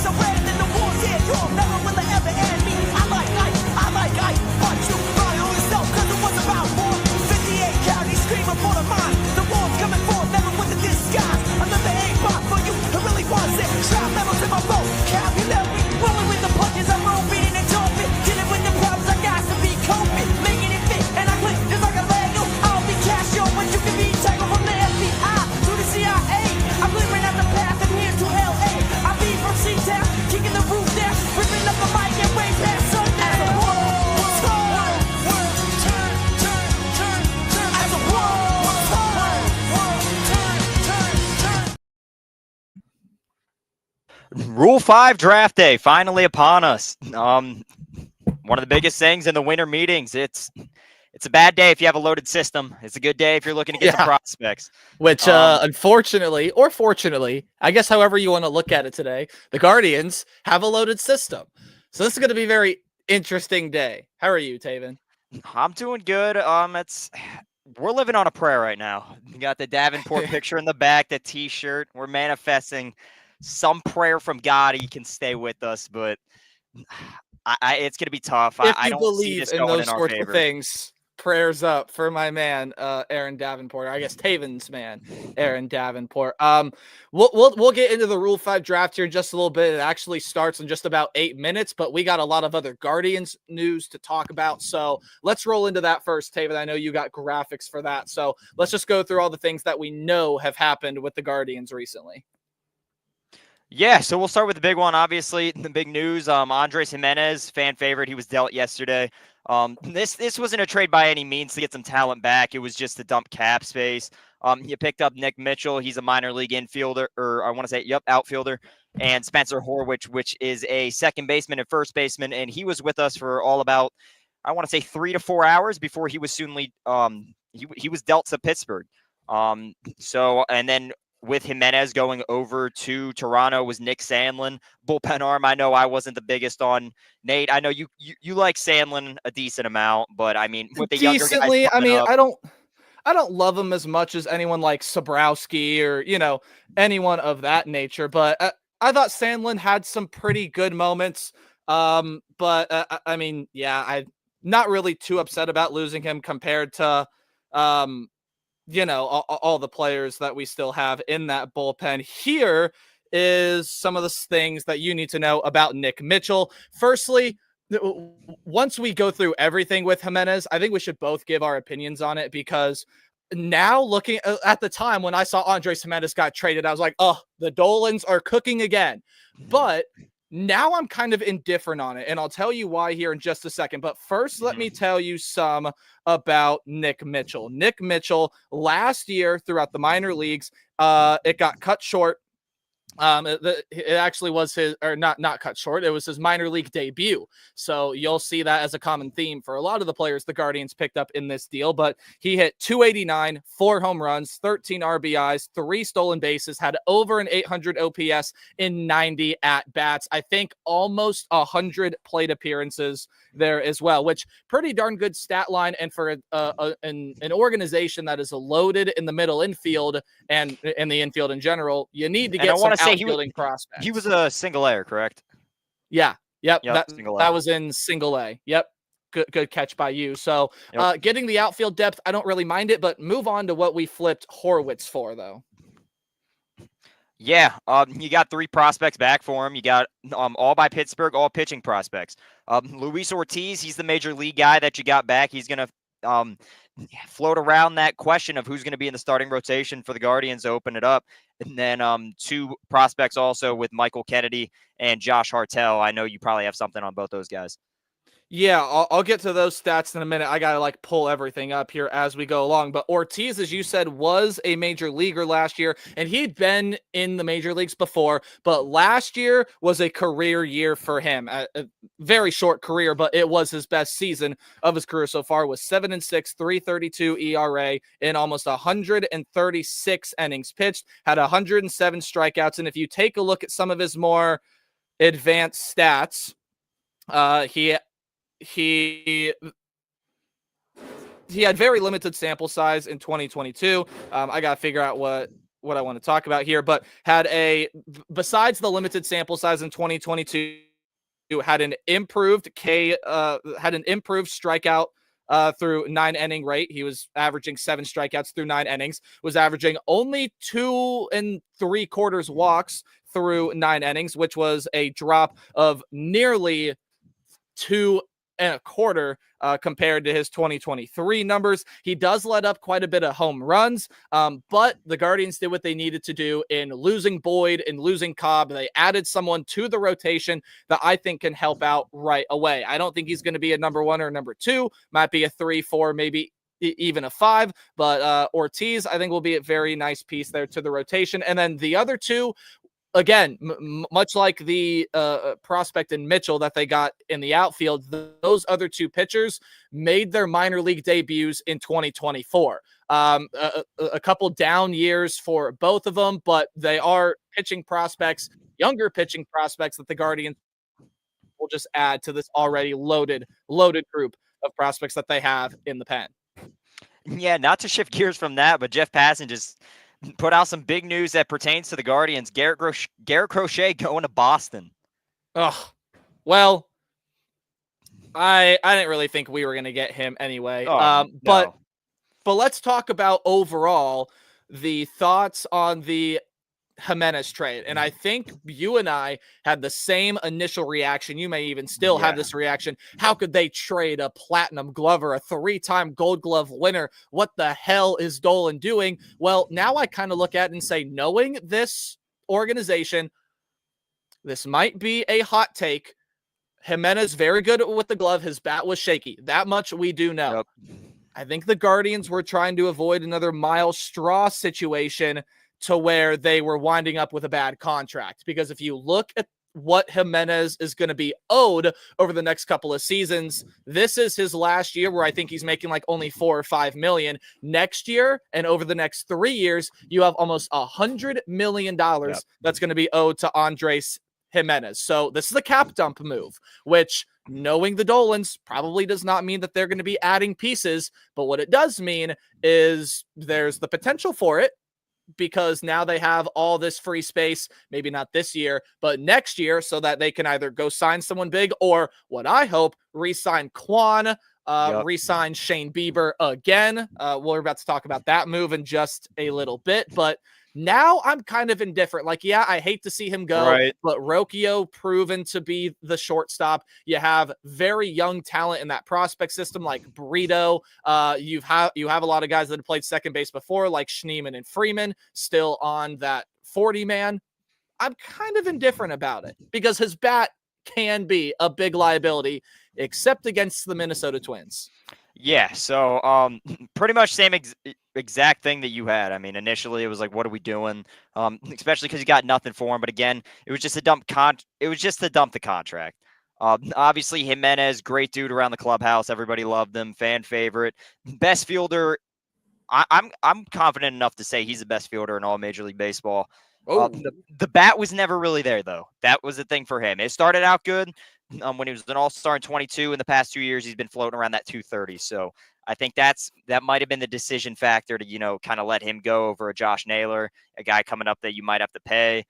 so red and the war's here. You'll never will it ever end me. I like ice, but you run on yourself, cause it was about war. 58 counties screaming for the mind. The war's coming forth, never with the disguise. Another aimbot for you, it really was it. Shroud medals in my vocabulary. Rolling with the punches, I'm roll beating and jumping. Dealing with the problems, I got to be coping. Making it fit, and I click just like a Lego. I'll be Casio, but you can be tangled from the FBI to the CIA. I'm clearing out the path and here to LA. I be from C-Town, kicking the roof down, ripping up the mic and way past sundown. As a world turn. As a world turn. Rule 5 draft day finally upon us. One of the biggest things in the winter meetings. It's a bad day if you have a loaded system. It's a good day if you're looking to get some prospects. Which, unfortunately, or fortunately, I guess however you want to look at it today, the Guardians have a loaded system. So this is going to be a very interesting day. How are you, Taven? I'm doing good. We're living on a prayer right now. You got the Davenport picture in the back, the T-shirt. We're manifesting some prayer from God. He can stay with us, but it's going to be tough. If I you don't see believe this in going those in our sorts of favor. things, prayers up for my man, Aaron Davenport. I guess Taven's man, Aaron Davenport. We'll get into the Rule 5 draft here in just a little bit. It actually starts in just about 8 minutes, but we got a lot of other Guardians news to talk about. So let's roll into that first, Taven. I know you got graphics for that. So let's just go through all the things that we know have happened with the Guardians recently. Yeah, so we'll start with the big one. Obviously, the big news, Andres Gimenez, fan favorite. He was dealt yesterday. This wasn't a trade by any means to get some talent back. It was just to dump cap space. You picked up Nick Mitchell. He's a minor league infielder, or I want to say, outfielder. And Spencer Horwich, which is a second baseman and first baseman. And he was with us for all about, I want to say, 3 to 4 hours before he was soonly, he was dealt to Pittsburgh. And then with Gimenez going over to Toronto was Nick Sandlin, bullpen arm. I know I wasn't the biggest on Nate. I know you like Sandlin a decent amount, but I mean, with the younger guys, I mean, I don't love him as much as anyone like Sobrowski or anyone of that nature. But I thought Sandlin had some pretty good moments. But I mean, yeah, I'm not really too upset about losing him compared to all the players that we still have in that bullpen. Here is some of the things that you need to know about Nick Mitchell. Firstly, once we go through everything with Gimenez, I think we should both give our opinions on it, because now looking at the time when I saw Andres Gimenez got traded, I was like, oh, the Dolans are cooking again. But now I'm kind of indifferent on it, and I'll tell you why here in just a second. But first, let me tell you some about Nick Mitchell. Nick Mitchell, last year throughout the minor leagues, it got cut short. It actually was his, or not cut short. It was his minor league debut. So you'll see that as a common theme for a lot of the players the Guardians picked up in this deal. But he hit 289, 4 home runs, 13 RBIs, 3 stolen bases, had over an 800 OPS in 90 at bats. I think almost 100 plate appearances there as well, which pretty darn good stat line. And for an organization that is loaded in the middle infield and in the infield in general, you need to get some outfielding prospects. He was a single A, correct? Yeah. Yep. That was in single A. Yep. Good catch by you. So getting the outfield depth, I don't really mind it, but move on to what we flipped Horwitz for, though. Yeah, you got 3 prospects back for him. You got all by Pittsburgh, all pitching prospects. Luis Ortiz, he's the major league guy that you got back. He's going to float around that question of who's going to be in the starting rotation for the Guardians, open it up. And then 2 prospects also with Michael Kennedy and Josh Hartel. I know you probably have something on both those guys. Yeah, I'll get to those stats in a minute. I got to pull everything up here as we go along. But Ortiz, as you said, was a major leaguer last year, and he'd been in the major leagues before. But last year was a career year for him. A very short career, but it was his best season of his career so far. Was 7-6, 3.32 ERA in almost 136 innings pitched. Had 107 strikeouts, and if you take a look at some of his more advanced stats, he had very limited sample size in 2022. I got to figure out what what I want to talk about here, but besides the limited sample size in 2022, had an improved strikeout through 9 inning rate. He was averaging 7 strikeouts through 9 innings, was averaging only 2 3/4 walks through 9 innings, which was a drop of nearly 2 1/4 compared to his 2023 numbers. He does let up quite a bit of home runs, but the Guardians did what they needed to do in losing Boyd and losing Cobb. They added someone to the rotation that I think can help out right away. I don't think he's going to be a number 1 or number 2, might be a 3, 4, maybe even a 5, but Ortiz, I think, will be a very nice piece there to the rotation. And then the other two, again, much like the prospect in Mitchell that they got in the outfield, those other 2 pitchers made their minor league debuts in 2024. A couple down years for both of them, but they are pitching prospects, younger pitching prospects that the Guardians will just add to this already loaded group of prospects that they have in the pen. Yeah, not to shift gears from that, but Jeff Passan just put out some big news that pertains to the Guardians. Garrett Crochet going to Boston. Oh, well, I didn't really think we were going to get him anyway. No. But let's talk about overall the thoughts on the Jimenez trade. And I think you and I had the same initial reaction. You may even still have this reaction. How could they trade a platinum glover, a 3-time Gold Glove winner? What the hell is Dolan doing? Well, now I kind of look at it and say, knowing this organization, this might be a hot take. Jimenez, very good with the glove. His bat was shaky. That much we do know. Yep. I think the Guardians were trying to avoid another Miles Straw situation to where they were winding up with a bad contract. Because if you look at what Jimenez is going to be owed over the next couple of seasons, this is his last year where I think he's making like only $4 or $5 million. Next year and over the next 3 years, you have almost $100 million that's going to be owed to Andres Jimenez. So this is a cap dump move, which, knowing the Dolans, probably does not mean that they're going to be adding pieces. But what it does mean is there's the potential for it, because now they have all this free space, maybe not this year, but next year, so that they can either go sign someone big or, what I hope, re-sign Quan, re-sign Shane Bieber again. We're about to talk about that move in just a little bit, but now I'm kind of indifferent. Like, yeah, I hate to see him go, but Rocchio proven to be the shortstop. You have very young talent in that prospect system, like Brito. You have a lot of guys that have played second base before, like Schneemann and Freeman, still on that 40-man. I'm kind of indifferent about it because his bat can be a big liability, except against the Minnesota Twins. Yeah, so pretty much same exact thing that you had. I mean, initially it was like, what are we doing? Especially because you got nothing for him. But again, it was just to dump the contract. Obviously, Jimenez, great dude around the clubhouse. Everybody loved him. Fan favorite, best fielder. I'm confident enough to say he's the best fielder in all Major League Baseball. The bat was never really there, though. That was the thing for him. It started out good. When he was an all-star in 22, in the past 2 years, he's been floating around that 230. So I think that might have been the decision factor to, kind of let him go over a Josh Naylor, a guy coming up that you might have to pay.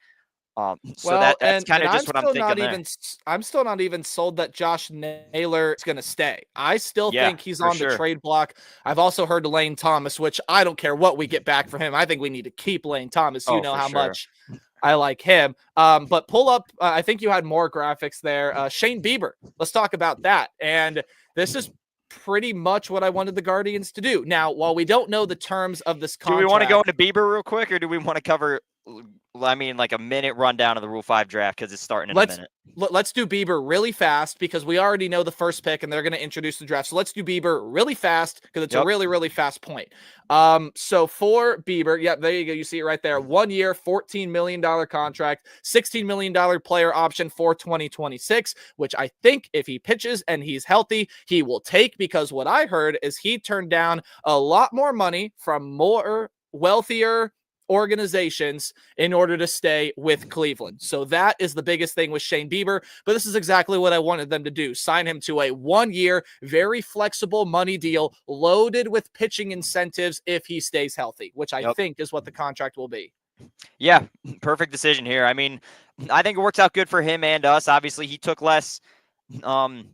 That's kind of just what I'm thinking. I'm still not even sold that Josh Naylor is going to stay. I still think he's on the trade block. I've also heard Lane Thomas, which I don't care what we get back from him. I think we need to keep Lane Thomas. You know how much I like him. But pull up, I think you had more graphics there. Shane Bieber. Let's talk about that. And this is pretty much what I wanted the Guardians to do. Now, while we don't know the terms of this contract. Do we want to go into Bieber real quick, or do we want to cover, like a minute rundown of the Rule 5 draft because it's starting in a minute? Let's do Bieber really fast because we already know the first pick and they're going to introduce the draft. So let's do Bieber really fast because it's a really, really fast point. So for Bieber, there you go. You see it right there. 1 year, $14 million contract, $16 million player option for 2026, which I think if he pitches and he's healthy, he will take, because what I heard is he turned down a lot more money from more wealthier organizations in order to stay with Cleveland. So that is the biggest thing with Shane Bieber, but this is exactly what I wanted them to do. Sign him to a 1 year, very flexible money deal loaded with pitching incentives if he stays healthy, which I think is what the contract will be. Yeah, perfect decision here. I mean, I think it works out good for him and us. Obviously, he um,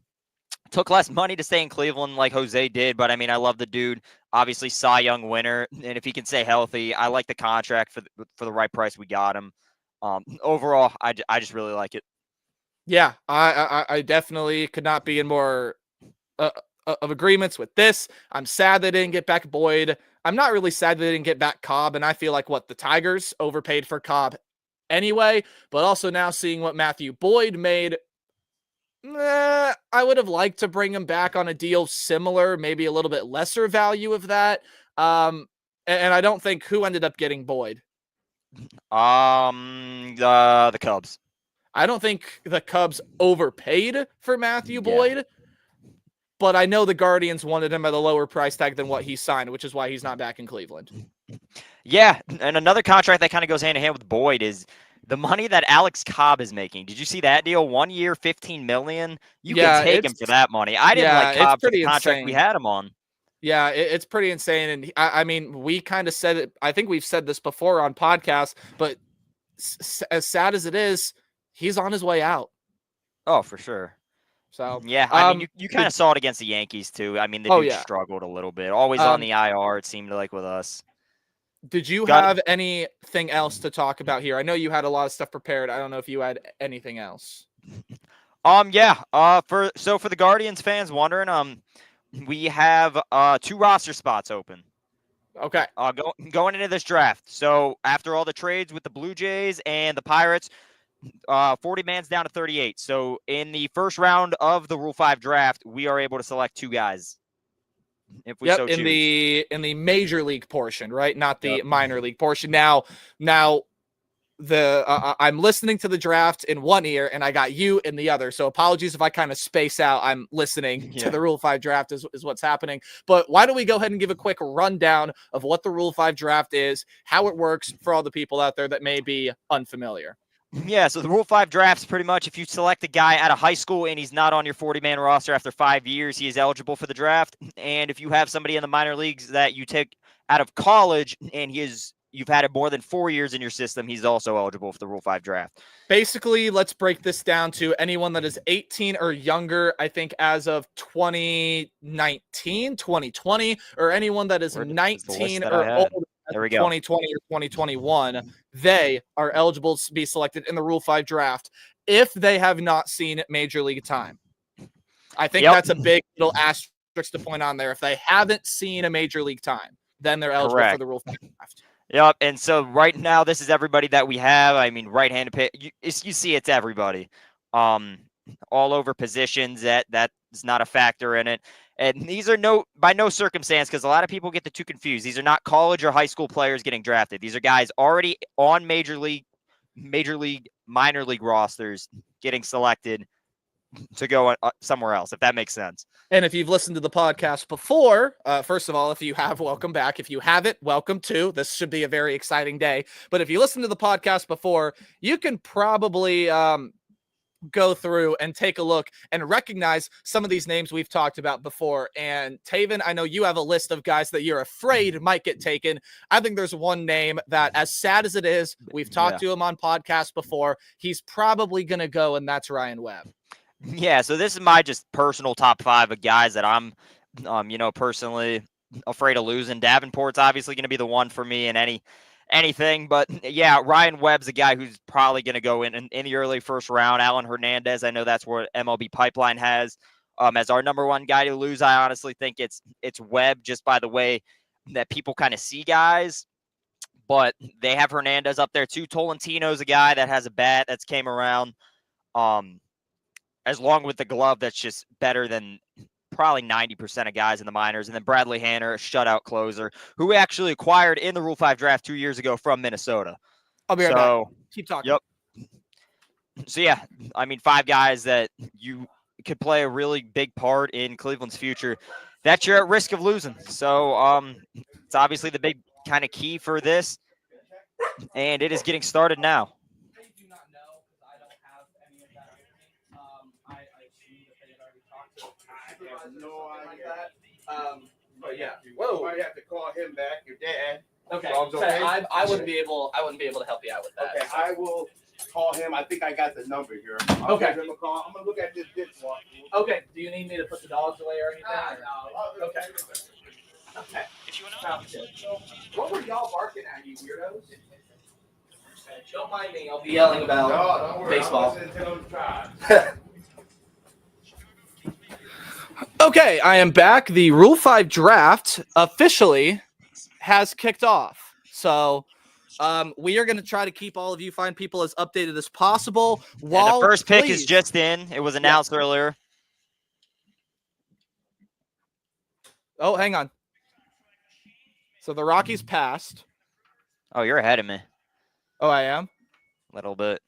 took less money to stay in Cleveland like Jose did, but I mean, I love the dude. Obviously, Cy Young winner, and if he can stay healthy, I like the contract for the right price. We got him. Overall, I just really like it. Yeah, I definitely could not be in more uh, of agreements with this. I'm sad they didn't get back Boyd. I'm not really sad they didn't get back Cobb, and I feel like the Tigers overpaid for Cobb anyway. But also now seeing what Matthew Boyd made, I would have liked to bring him back on a deal similar, maybe a little bit lesser value of that. And I don't think who ended up getting Boyd. The Cubs. I don't think the Cubs overpaid for Matthew Yeah. Boyd, but I know the Guardians wanted him at a lower price tag than what he signed, which is why he's not back in Cleveland. Yeah, and another contract that kind of goes hand in hand with Boyd is the money that Alex Cobb is making. Did you see that deal? 1 year, $15 million. You can take him for that money. I didn't like Cobb for the contract we had him on. Yeah, it's pretty insane. And I mean, we kind of said it. I think we've said this before on podcasts, but as sad as it is, he's on his way out. Oh, for sure. So yeah, I mean, you kind of saw it against the Yankees too. I mean, the dude struggled a little bit. Always on the IR, it seemed like with us. Did you have anything else to talk about here? I know you had a lot of stuff prepared. I don't know if you had anything else. Yeah. For the Guardians fans wondering, we have 2 roster spots open. Okay. Going into this draft. So after all the trades with the Blue Jays and the Pirates, 40 man's down to 38. So in the first round of the Rule 5 draft, we are able to select 2 guys. If we so choose. in the major league portion, right? Not the minor league portion. Now I'm listening to the draft in one ear and I got you in the other. So apologies if I kind of space out. I'm listening to the Rule 5 draft is what's happening. But why don't we go ahead and give a quick rundown of what the Rule 5 draft is, how it works for all the people out there that may be unfamiliar. Yeah, so the Rule 5 draft's pretty much if you select a guy out of high school and he's not on your 40-man roster after 5 years, he is eligible for the draft. And if you have somebody in the minor leagues that you take out of college and you've had it more than 4 years in your system, he's also eligible for the Rule 5 draft. Basically, let's break this down to anyone that is 18 or younger, I think as of 2019, 2020, or anyone that is 19 or older. There we go. 2020 or 2021, they are eligible to be selected in the Rule 5 draft if they have not seen Major League time. I think that's a big little asterisk to point on there. If they haven't seen a Major League time, then they're eligible for the Rule 5 draft. Yep, and so right now, this is everybody that we have. I mean, right-handed pitch, you see it's everybody. All over positions, that's not a factor in it. And these are by no circumstance, because a lot of people get the two confused. These are not college or high school players getting drafted. These are guys already on major league, minor league rosters getting selected to go somewhere else, if that makes sense. And if you've listened to the podcast before, first of all, if you have, welcome back. If you haven't, welcome too. This should be a very exciting day. But if you listen to the podcast before, you can probably go through and take a look and recognize some of these names we've talked about before. And Taven, I know you have a list of guys that you're afraid might get taken. I think there's one name that, as sad as it is, we've talked to him on podcasts before, he's probably going to go, and that's Ryan Webb. Yeah, so this is my just personal top 5 of guys that I'm, personally afraid of losing. Davenport's obviously going to be the one for me in anything, but yeah, Ryan Webb's a guy who's probably going to go in the early first round. Alan Hernandez, I know that's where MLB Pipeline has as our number 1 guy to lose. I honestly think it's Webb, just by the way that people kind of see guys, but they have Hernandez up there too. Tolentino's a guy that has a bat that's came around, as long with the glove that's just better than probably 90% of guys in the minors. And then Bradley Hanner, a shutout closer, who we actually acquired in the Rule 5 draft 2 years ago from Minnesota. I'll be right back. Keep talking. Yep. So, yeah, I mean, 5 guys that you could play a really big part in Cleveland's future that you're at risk of losing. So, it's obviously the big kind of key for this, and it is getting started now. No idea. But yeah, whoa! You might have to call him back, your dad. Okay. Dog's okay? I wouldn't be able to help you out with that. Okay, I will call him. I think I got the number here. I'll Okay. give him a call. I'm gonna look at this one. Okay. Do you need me to put the dogs away or anything? No. Okay. Okay. Sounds good. What were y'all barking at, you weirdos? Don't mind me. I'll be yelling about No, don't worry. baseball. I'm listening to those drives. Okay, I am back. The Rule 5 draft officially has kicked off. So we are going to try to keep all of you fine people as updated as possible. And the first pick is please- just in. It was announced earlier. Oh, hang on. So the Rockies passed. Oh, you're ahead of me Oh, I am? a little bit.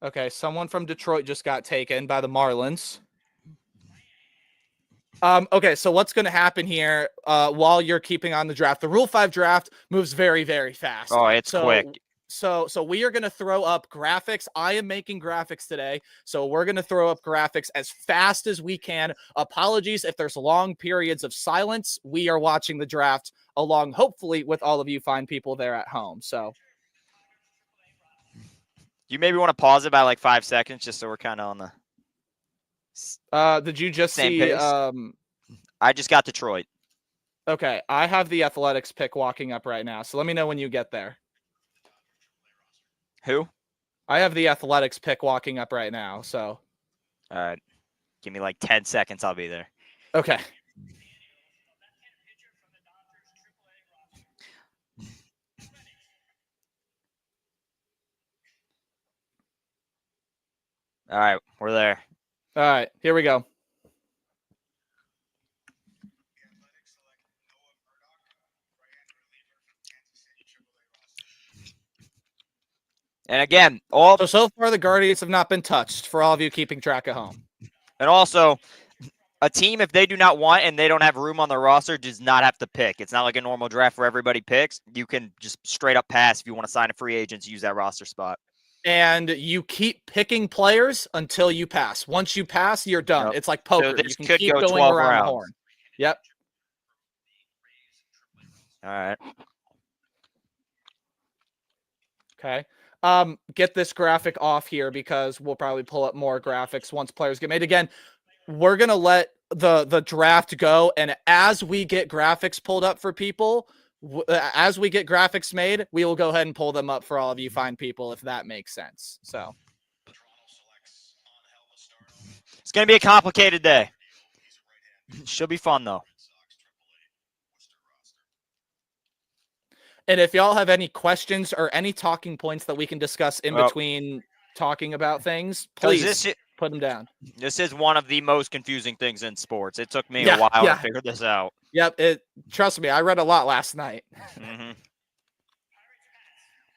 Okay, someone from Detroit just got taken by the Marlins. Okay, so what's going to happen here while you're keeping on the draft? The Rule 5 draft moves very, very fast. Oh, it's So- quick. So we are going to throw up graphics. I am making graphics today. So we're going to throw up graphics as fast as we can. Apologies if there's long periods of silence. We are watching the draft along, hopefully, with all of you fine people there at home. So You maybe want to pause it by like 5 seconds just so we're kind of on the. did you just Same see? pace. I just got Detroit. Okay, I have the Athletics pick walking up right now. So let me know when you get there. Who? I have the Athletics pick walking up right now. So All right. Give me like 10 seconds. I'll be there. okay. All right. We're there. All right, here we go. And again, all So far the Guardians have not been touched for all of you keeping track at home. and also a team, if they do not want and they don't have room on their roster, does not have to pick. It's not like a normal draft where everybody picks. You can just straight up pass if you want to sign a free agent to use that roster spot. And you keep picking players until you pass. Once you pass, you're done. Yep. It's like poker. this You can could keep go going 12 around rounds. the horn. Yep. All right. Okay. Get this graphic off here because we'll probably pull up more graphics once players get made. Again, we're gonna let the draft go, and as we get graphics pulled up for people, as we get graphics made, we will go ahead and pull them up for all of you fine people, if that makes sense. So It's going to be a complicated day. Should be fun, though. and if y'all have any questions or any talking points that we can discuss in Well- between talking about things, 'Cause please put them down. This is one of the most confusing things in sports. It took me Yeah, a while yeah. to figure this out. Yep, trust me, I read a lot last night. hmm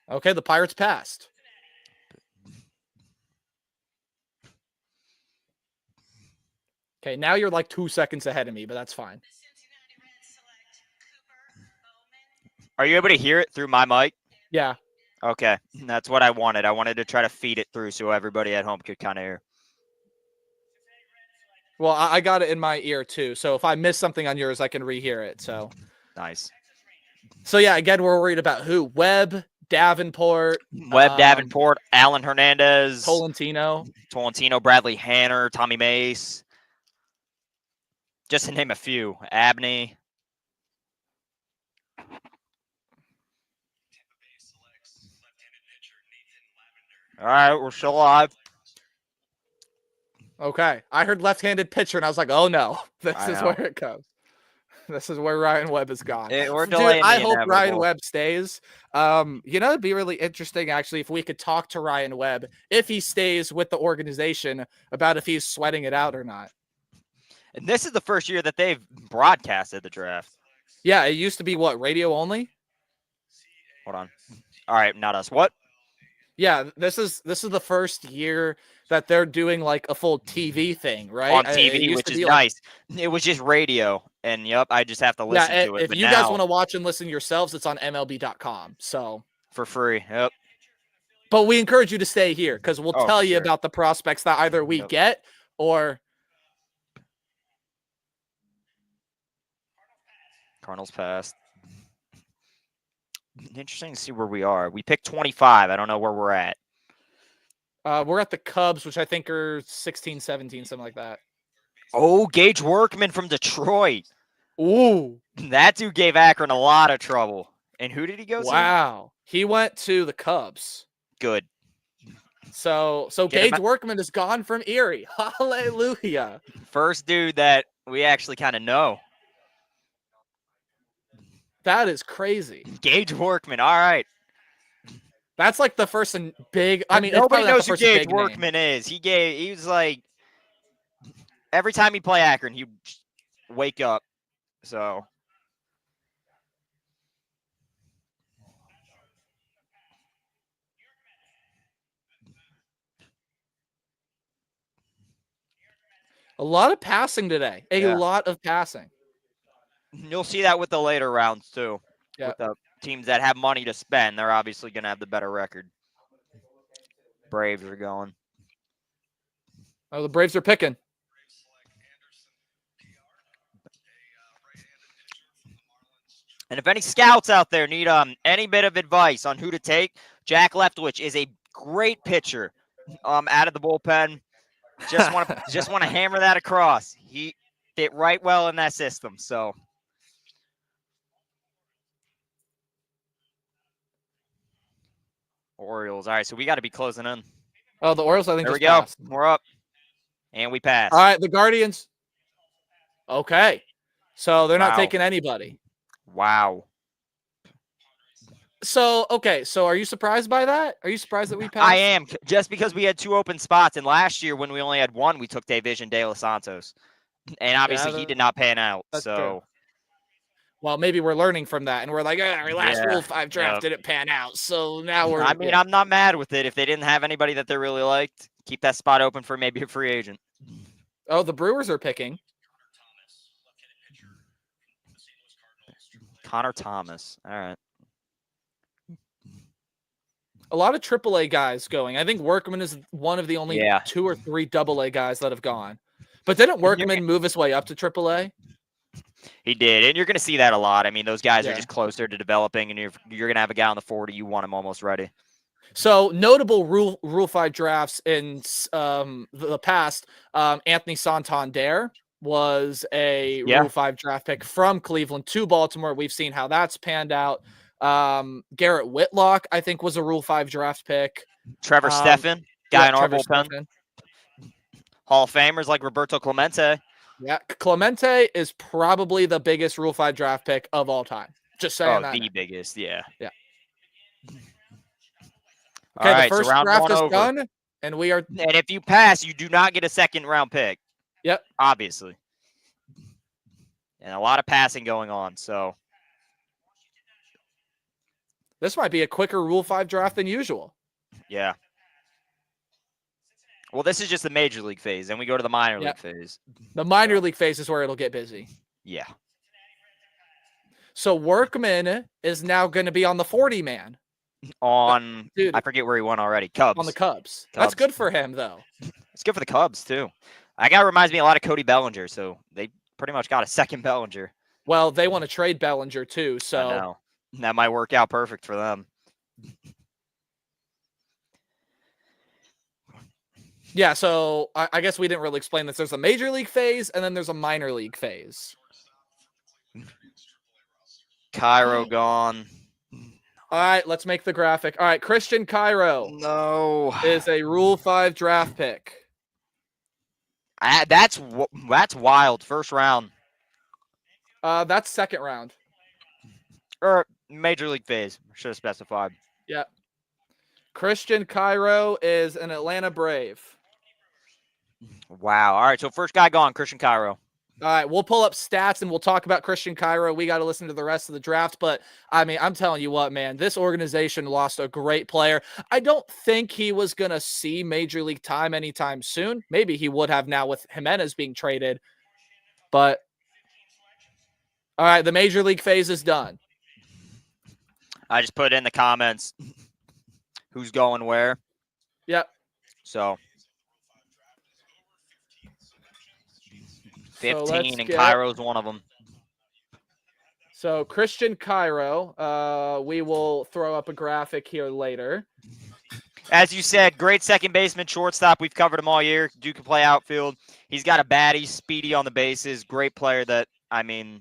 Okay, the Pirates passed. Okay, now you're like 2 seconds ahead of me, but that's fine. Are you able to hear it through my mic? Yeah. Okay, that's what I wanted. I wanted to try to feed it through so everybody at home could kind of hear. Well, I got it in my ear too. So if I miss something on yours, I can rehear it. So Nice. yeah, again, we're worried about who? Webb, Davenport, Webb, Davenport, Alan Hernandez, Tolentino. Bradley Hanner, Tommy Mace. Just to name a few. Abney. All right, we're still live. Okay. I heard left-handed pitcher and I was like, oh no, this I is know. where it goes. This is where Ryan Webb is gone. We're Dude, delaying I the hope Ryan inevitable. Webb stays. It'd be really interesting actually if we could talk to Ryan Webb if he stays with the organization about if he's sweating it out or not. And this is the first year that they've broadcasted the draft. Yeah, it used to be what, radio only? Hold on. All right, not us. What? Yeah, this is the first year that they're doing like a full TV thing, right? On It TV, used which to is be like- nice. It was just radio, and yep, I just have to listen Yeah, to it. if But you guys now, want to watch and listen yourselves, it's on MLB.com. So for free. Yep. But we encourage you to stay here because we'll Oh, tell for you sure. about the prospects that either we Yep. get or Cardinals passed. Interesting to see where we are. We picked 25. I don't know where we're at. we're at the Cubs, which I think are 16, 17, something like that. Oh, Gage Workman from Detroit. Ooh, That dude gave Akron a lot of trouble. And who did he go to? wow. He went to the Cubs. Good. So Get him Gage Workman is gone from Erie. Hallelujah. First dude that we actually kind of know. That is crazy. Gage Workman. All right. That's like the first and big. I mean, it's Nobody probably not knows the who first Gage big name. Workman is. He was like, every time he'd play Akron, he'd wake up. So. A lot of passing today. A Yeah. lot of passing. You'll see that with the later rounds too. Yeah. With the teams that have money to spend, they're obviously going to have the better record. Braves are going. Oh, the Braves are picking. And if any scouts out there need any bit of advice on who to take, Jack Leftwich is a great pitcher out of the bullpen. Just want to hammer that across. He fit right well in that system. So Orioles. All right, so we got to be closing in. Oh, the Orioles, I think. There we just go. passed. We're up. And we pass. All right, the Guardians. Okay. So they're not Wow. taking anybody. Wow. So, okay. So are you surprised by that? Are you surprised that we passed? I am, just because we had 2 open spots. And last year, when we only had 1, we took Davision De Los Santos. And obviously, he did not pan out. that's So, true. Well, maybe we're learning from that. And we're like, our last Yeah, Rule 5 draft didn't pan out. So now we're. I mean, I'm not mad with it. If they didn't have anybody that they really liked, keep that spot open for maybe a free agent. Oh, the Brewers are picking. Connor Thomas. All right. A lot of AAA guys going. I think Workman is one of the only Yeah. 2 or 3 AA guys that have gone. But didn't Workman move his way up to AAA? He did, and you're going to see that a lot. I mean, those guys are Yeah. just closer to developing, and you're going to have a guy on the 40. You want him almost ready. So notable Rule 5 drafts in the past. Anthony Santander was a Rule 5 draft pick from Cleveland to Baltimore. We've seen how that's panned out. Garrett Whitlock, I think, was a Rule 5 draft pick. Trevor Stephan, guy in our Trevor bullpen. Stephan. Hall of Famers like Roberto Clemente. Yeah, Clemente is probably the biggest Rule 5 draft pick of all time. Just saying that. The biggest, yeah. Yeah. All Okay, right, the first so round draft 1 is over. done, and we are. And if you pass, you do not get a second-round pick. Yep. Obviously. And a lot of passing going on, so. This might be a quicker Rule 5 draft than usual. Yeah. Well, this is just the major league phase. Then we go to the minor league phase. The minor league phase is where it'll get busy. Yeah. So Workman is now going to be on the 40 man On, Dude. I forget where he went already. Cubs. on the Cubs. That's Cubs. good for him, though. It's good for the Cubs, too. That guy reminds me a lot of Cody Bellinger, so they pretty much got a second Bellinger. Well, they want to trade Bellinger too, I so know. That might work out perfect for them. yeah. So I guess we didn't really explain this. There's a major league phase, and then there's a minor league phase. Cairo gone. All right, let's make the graphic. All right, Christian Cairo No. is a Rule 5 draft pick. That's wild. First round. That's second round. Or major league phase. Should have specified. Yeah. Christian Cairo is an Atlanta Brave. Wow. All right. So first guy gone, Christian Cairo. All right, we'll pull up stats and we'll talk about Christian Cairo. We got to listen to the rest of the draft, but I mean, I'm telling you what, man, this organization lost a great player. I don't think he was going to see major league time anytime soon. Maybe he would have now with Jimenez being traded, but all right, the major league phase is done. I just put in the comments. who's going where. Yep. So So 15 and Cairo's one of them. So Christian Cairo, we will throw up a graphic here later. As you said, great second baseman, shortstop. We've covered him all year. Dude can play outfield. He's got a bat. He's speedy on the bases. Great player that, I mean,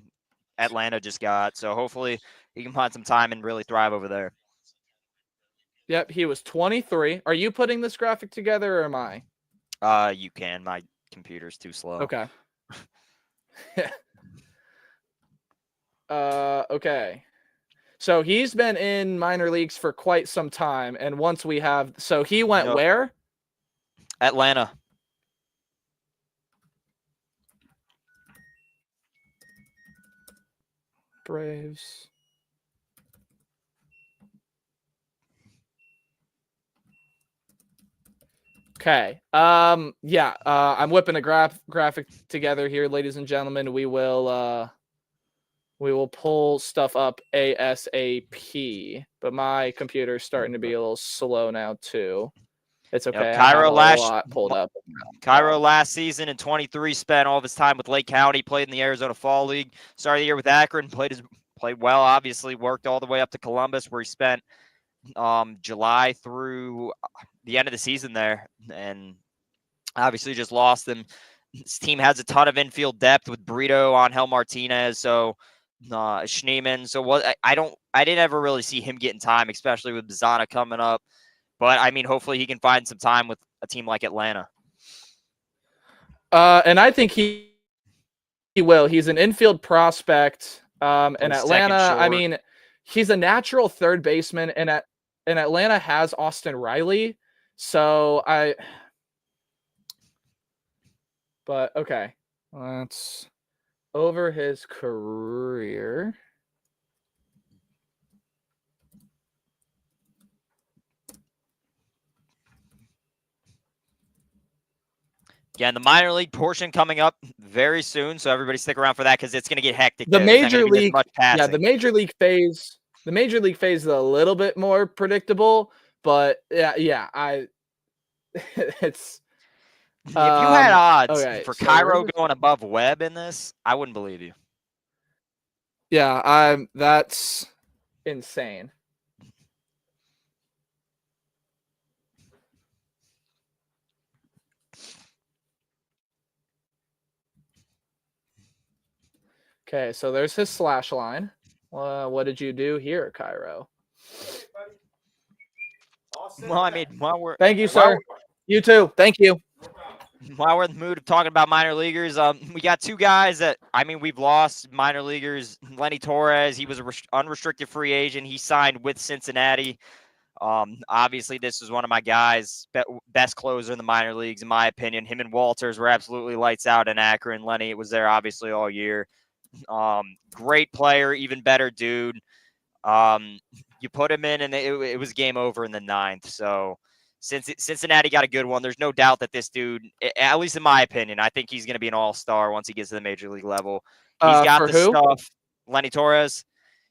Atlanta just got. So hopefully he can find some time and really thrive over there. Yep, he was 23. Are you putting this graphic together or am I? You can. My computer's too slow. Okay. Okay. So he's been in minor leagues for quite some time, and once we have, so he went where? Atlanta. Braves. Okay. Yeah. I'm whipping a graphic together here, ladies and gentlemen. We will pull stuff up ASAP. But my computer's starting to be a little slow now too. It's okay. Cairo pulled up. Cairo last season in 23 spent all of his time with Lake County. Played in the Arizona Fall League. Started the year with Akron. Played well. Obviously worked all the way up to Columbus, where he spent July through the end of the season there, and obviously just lost him. This team has a ton of infield depth with Brito, Angel Martinez, so Schneemann. So I didn't ever really see him getting time, especially with Bazana coming up. But I mean, hopefully he can find some time with a team like Atlanta. And I think he will. He's an infield prospect. And Atlanta, I mean, he's a natural third baseman, and Atlanta has Austin Riley. So but okay, let's over his career. Yeah, and the minor league portion coming up very soon, so everybody stick around for that because it's going to get hectic. The major league, the major league phase is a little bit more predictable, but it's. If you had odds for so Cairo going above Webb in this, I wouldn't believe you. Yeah, that's insane. Okay, so there's his slash line. What did you do here, Cairo? Well, I mean, thank you, sir. You too. Thank you. While we're in the mood of talking about minor leaguers, we got two guys that, I mean, we've lost minor leaguers. Lenny Torres, he was an unrestricted free agent. He signed with Cincinnati. Obviously, this was one of my guys, best closer in the minor leagues, in my opinion. Him and Walters were absolutely lights out in Akron. Lenny was there, obviously, all year. Great player, even better dude. You put him in, and it was game over in the 9th. So since Cincinnati got a good one, there's no doubt that this dude, at least in my opinion, I think he's going to be an all-star once he gets to the major league level. He's got the stuff. Lenny Torres,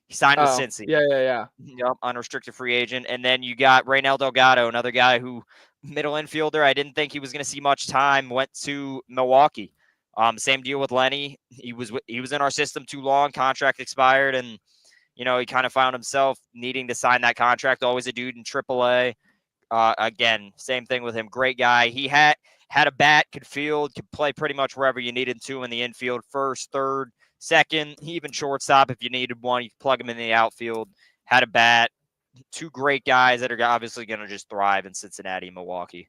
he signed with Cincy. Yeah. Yep, unrestricted free agent. And then you got Reynel Delgado, another guy who, middle infielder, I didn't think he was going to see much time, went to Milwaukee. Same deal with Lenny. He was in our system too long. Contract expired, and he kind of found himself needing to sign that contract. Always a dude in AAA. Again, same thing with him. Great guy. He had a bat, could field, could play pretty much wherever you needed to in the infield. First, third, second, even shortstop if you needed one. You could plug him in the outfield. Had a bat. Two great guys that are obviously going to just thrive in Cincinnati and Milwaukee.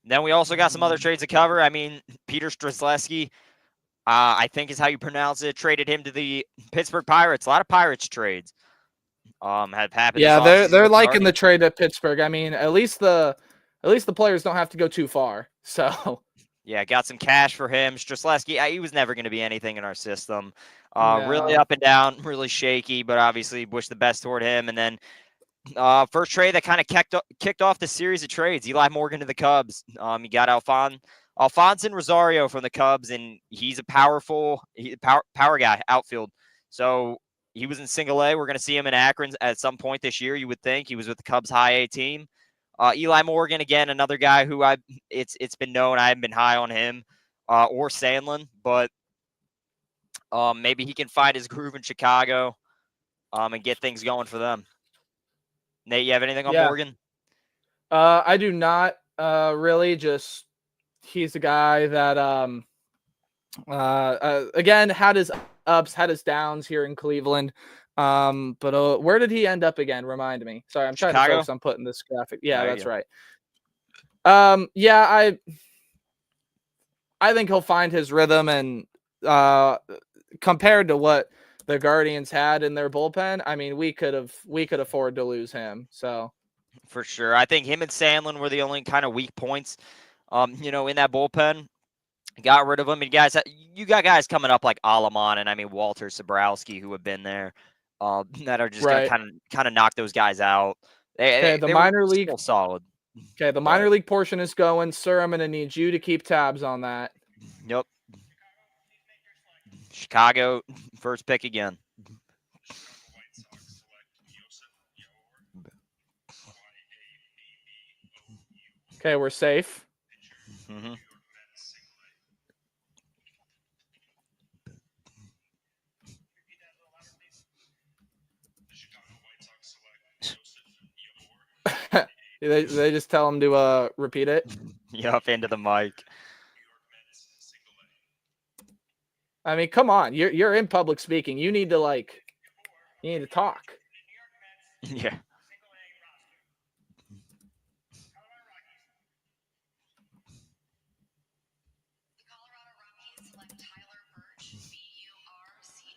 Then we also got some other trades to cover. I mean, Peter Strzelecki, I think is how you pronounce it, traded him to the Pittsburgh Pirates. A lot of Pirates trades have happened. Yeah, they're liking the trade at Pittsburgh. I mean, at least the players don't have to go too far. So yeah, got some cash for him. Strzelecki, he was never going to be anything in our system. Really up and down, really shaky, but obviously wish the best toward him. And then first trade that kind of kicked off the series of trades. Eli Morgan to the Cubs. You got Alfonso Rosario from the Cubs, and he's a power guy, outfield. So he was in single A. We're going to see him in Akron at some point this year, you would think. He was with the Cubs high A team. Eli Morgan, again, another guy who it's been known I haven't been high on him or Sandlin, but maybe he can find his groove in Chicago and get things going for them. Nate, you have anything on Morgan? I do not really. Just he's a guy that again had his ups, had his downs here in Cleveland. But where did he end up again? Remind me. Sorry, I'm trying to focus on putting this graphic. Yeah, that's right. Yeah, I think he'll find his rhythm, and compared to what the Guardians had in their bullpen, I mean, we could afford to lose him. So for sure, I think him and Sandlin were the only kind of weak points, in that bullpen. Got rid of them, and guys, you got guys coming up like Alaman and Walter Sabrowski who have been there, that are just gonna kind of knock those guys out. The minor league solid. Okay, the minor league portion is going. Sir, I'm gonna need you to keep tabs on that. Yep. Chicago, first pick again. Okay, we're safe. Mm-hmm. They just tell him to repeat it. Yep, into the mic. I mean, come on, you're in public speaking. You need to talk. Yeah.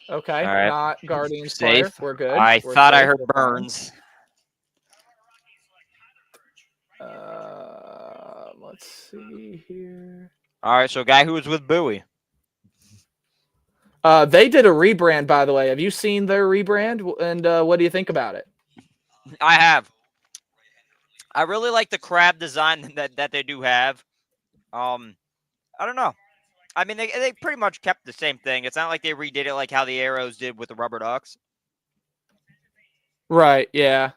Okay, right. Not Guardians Safe. player. We're good. I We're thought safe. I heard We're Burns. Let's see here. All right, so guy who was with Bowie. They did a rebrand, by the way. Have you seen their rebrand? And what do you think about it? I have. I really like the crab design that they do have. I don't know. I mean, they pretty much kept the same thing. It's not like they redid it like how the Arrows did with the rubber ducks. Right, yeah.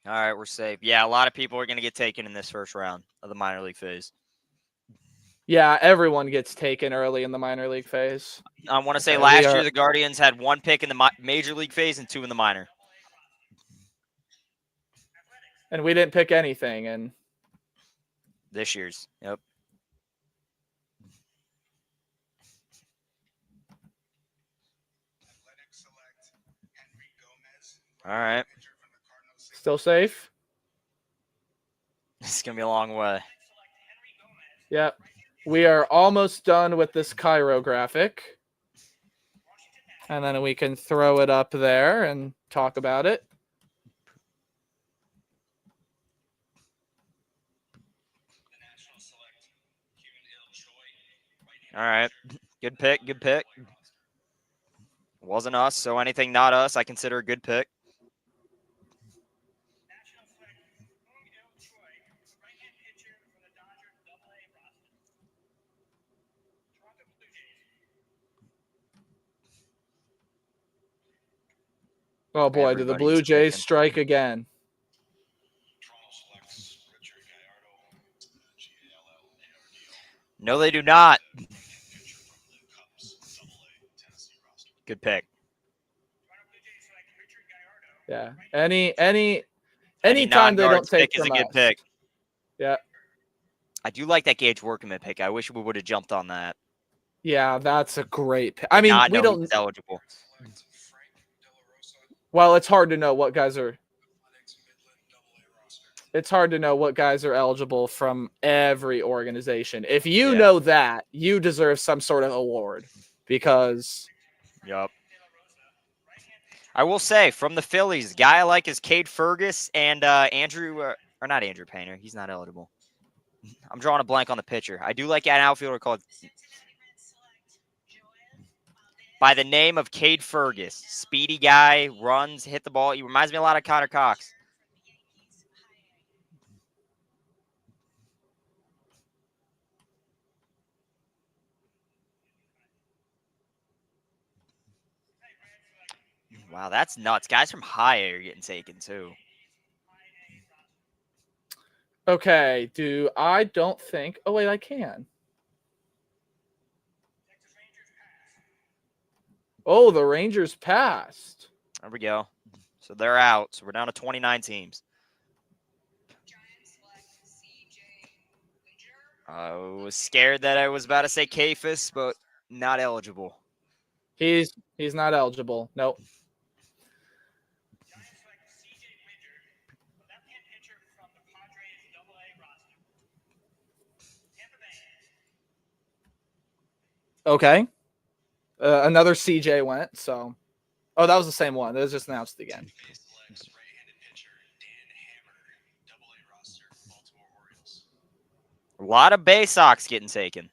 All right, we're safe. Yeah, a lot of people are going to get taken in this first round of the minor league phase. Yeah, everyone gets taken early in the minor league phase. I want to say last year the Guardians had 1 pick in the major league phase and 2 in the minor. And we didn't pick anything. And this year's, yep. All right. Still safe? It's going to be a long way. Yep. We are almost done with this Cairo graphic. And then we can throw it up there and talk about it. All right. Good pick. Good pick. Wasn't us, so anything not us, I consider a good pick. Oh, boy, do the Blue Jays strike again. No, they do not. Good pick. Yeah. Anytime they don't take pick is from a good us. pick. Yeah. I do like that Gage Workman pick. I wish we would have jumped on that. Yeah, that's a great pick. I mean, we don't eligible. Well, it's hard to know what guys are. It's hard to know what guys are eligible from every organization. If you know that, you deserve some sort of award because. Yep. I will say from the Phillies, guy I like is Cade Fergus and Andrew, or not Andrew Painter. He's not eligible. I'm drawing a blank on the pitcher. I do like an outfielder called by the name of Cade Fergus. Speedy guy, runs, hit the ball. He reminds me a lot of Connor Cox. Wow, that's nuts. Guys from high A are getting taken too. Okay, I don't think. Oh wait, I can. Oh, the Rangers passed. There we go. So they're out. So we're down to 29 teams. I was scared that I was about to say Kafis, but not eligible. He's not eligible. Nope. Okay. Another CJ went. So, oh, that was the same one. It was just announced again. A lot of Bay Sox getting taken.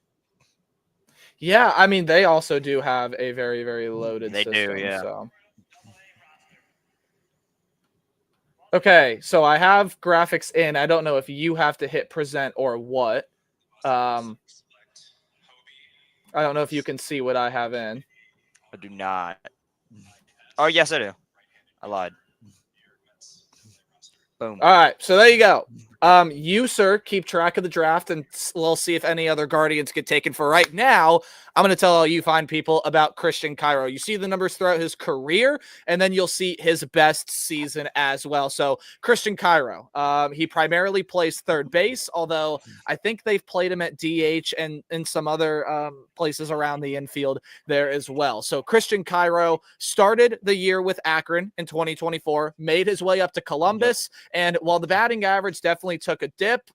Yeah, I mean they also do have a very, very loaded They system. do, yeah. So. Okay, so I have graphics in. I don't know if you have to hit present or what. I don't know if you can see what I have in. I do not. Oh, yes, I do. I lied. Boom. All right, so there you go. You, sir, keep track of the draft, and we'll see if any other Guardians get taken. For right now, I'm going to tell all you fine people about Christian Cairo. You see the numbers throughout his career, and then you'll see his best season as well. So Christian Cairo, he primarily plays third base, although I think they've played him at DH and in some other places around the infield there as well. So Christian Cairo started the year with Akron in 2024, made his way up to Columbus, and while the batting average definitely took a dip,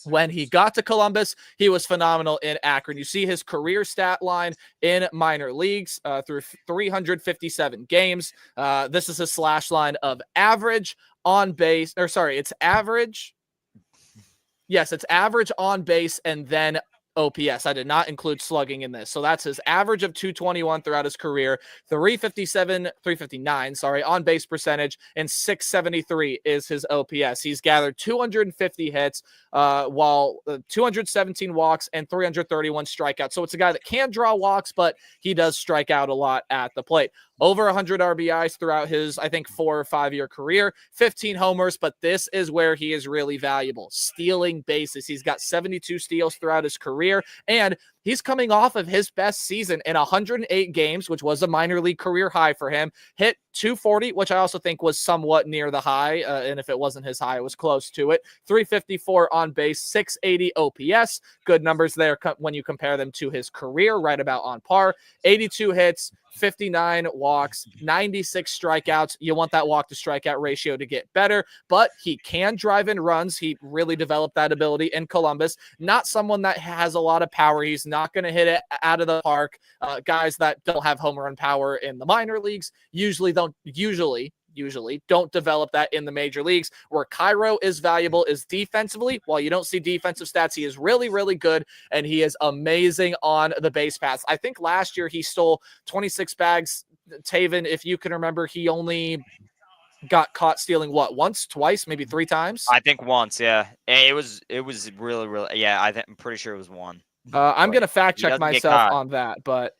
when he got to Columbus, he was phenomenal in Akron. You see his career stat line in minor leagues through 357 games. This is a slash line of average on base, or sorry, it's average. Yes, it's average on base and then OPS. I did not include slugging in this. So that's his average of 221 throughout his career, 359, on base percentage, and 673 is his OPS. He's gathered 250 hits, while 217 walks and 331 strikeouts. So it's a guy that can draw walks, but he does strike out a lot at the plate. Over 100 RBIs throughout his, I think, 4 or 5 year career, 15 homers, but this is where he is really valuable. Stealing bases. He's got 72 steals throughout his career, and he's coming off of his best season in 108 games, which was a minor league career high for him. Hit 240, which I also think was somewhat near the high, and if it wasn't his high, it was close to it. 354 on base, 680 OPS. Good numbers there when you compare them to his career, right about on par. 82 hits, 59 walks, 96 strikeouts. You want that walk to strikeout ratio to get better, but he can drive in runs. He really developed that ability in Columbus. Not someone that has a lot of power. He's not going to hit it out of the park. Guys that don't have home run power in the minor leagues usually don't develop that in the major leagues. Where Cairo is valuable is defensively. While you don't see defensive stats, he is really, really good, and he is amazing on the base paths. I think last year he stole 26 bags. Taven, if you can remember, he only got caught stealing once, twice, maybe 3 times. I think once, yeah. It was really, really, yeah. I'm pretty sure it was one. I'm gonna fact check doesn't get myself caught. on that, but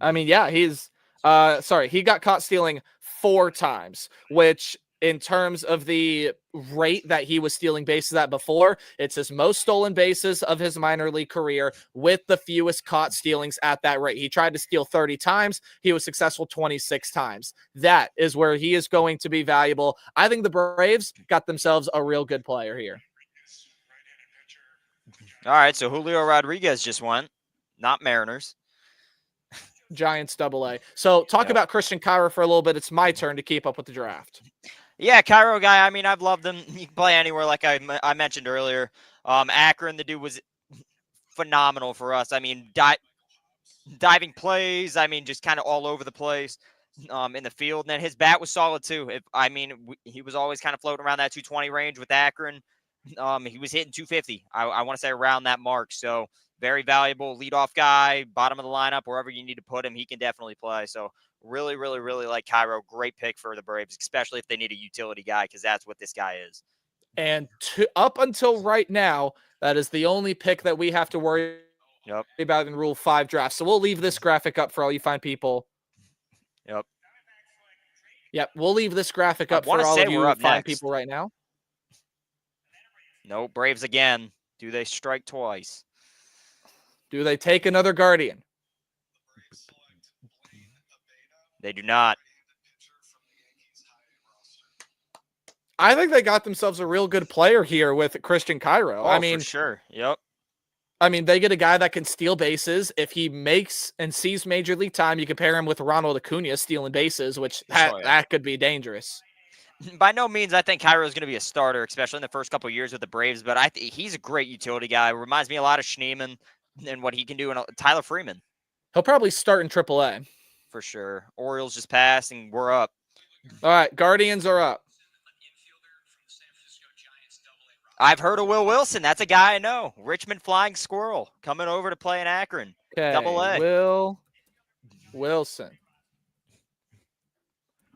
I mean, yeah, he's he got caught stealing 4 times, which in terms of the rate that he was stealing bases at before, it's his most stolen bases of his minor league career with the fewest caught stealings at that rate. He tried to steal 30 times. He was successful 26 times. That is where he is going to be valuable. I think the Braves got themselves a real good player here. All right, so Julio Rodriguez just went, not Mariners. Giants AA. So talk about Christian Cairo for a little bit. It's my turn to keep up with the draft. Yeah, Cairo guy. I mean, I've loved him. He can play anywhere, like I mentioned earlier. Akron, the dude was phenomenal for us. I mean, diving plays. I mean, just kind of all over the place in the field. And then his bat was solid too. He was always kind of floating around that 220 range with Akron. He was hitting 250. I want to say around that mark. So very valuable leadoff guy, bottom of the lineup, wherever you need to put him, he can definitely play. So really, really, really like Cairo. Great pick for the Braves, especially if they need a utility guy, because that's what this guy is. And up until right now, that is the only pick that we have to worry about in Rule 5 draft. So we'll leave this graphic up for all you fine people. Yep. Yep, we'll leave this graphic I up for wanna all say of you we're up fine next. people right now. No, Braves again. Do they strike twice? Do they take another Guardian? They do not. I think they got themselves a real good player here with Christian Cairo. Oh, I mean, for sure. Yep. they get a guy that can steal bases. If he makes and sees major league time, you compare him with Ronald Acuna stealing bases, which Oh, yeah. that could be dangerous. By no means, I think Cairo is going to be a starter, especially in the first couple of years with the Braves. But he's a great utility guy. Reminds me a lot of Schneemann and what he can do. And Tyler Freeman, He'll probably start in AAA. for sure. Orioles just passed, and we're up. All right, Guardians are up. I've heard of Will Wilson. That's a guy I know. Richmond Flying Squirrel coming over to play in Akron. Okay, AA. Will Wilson.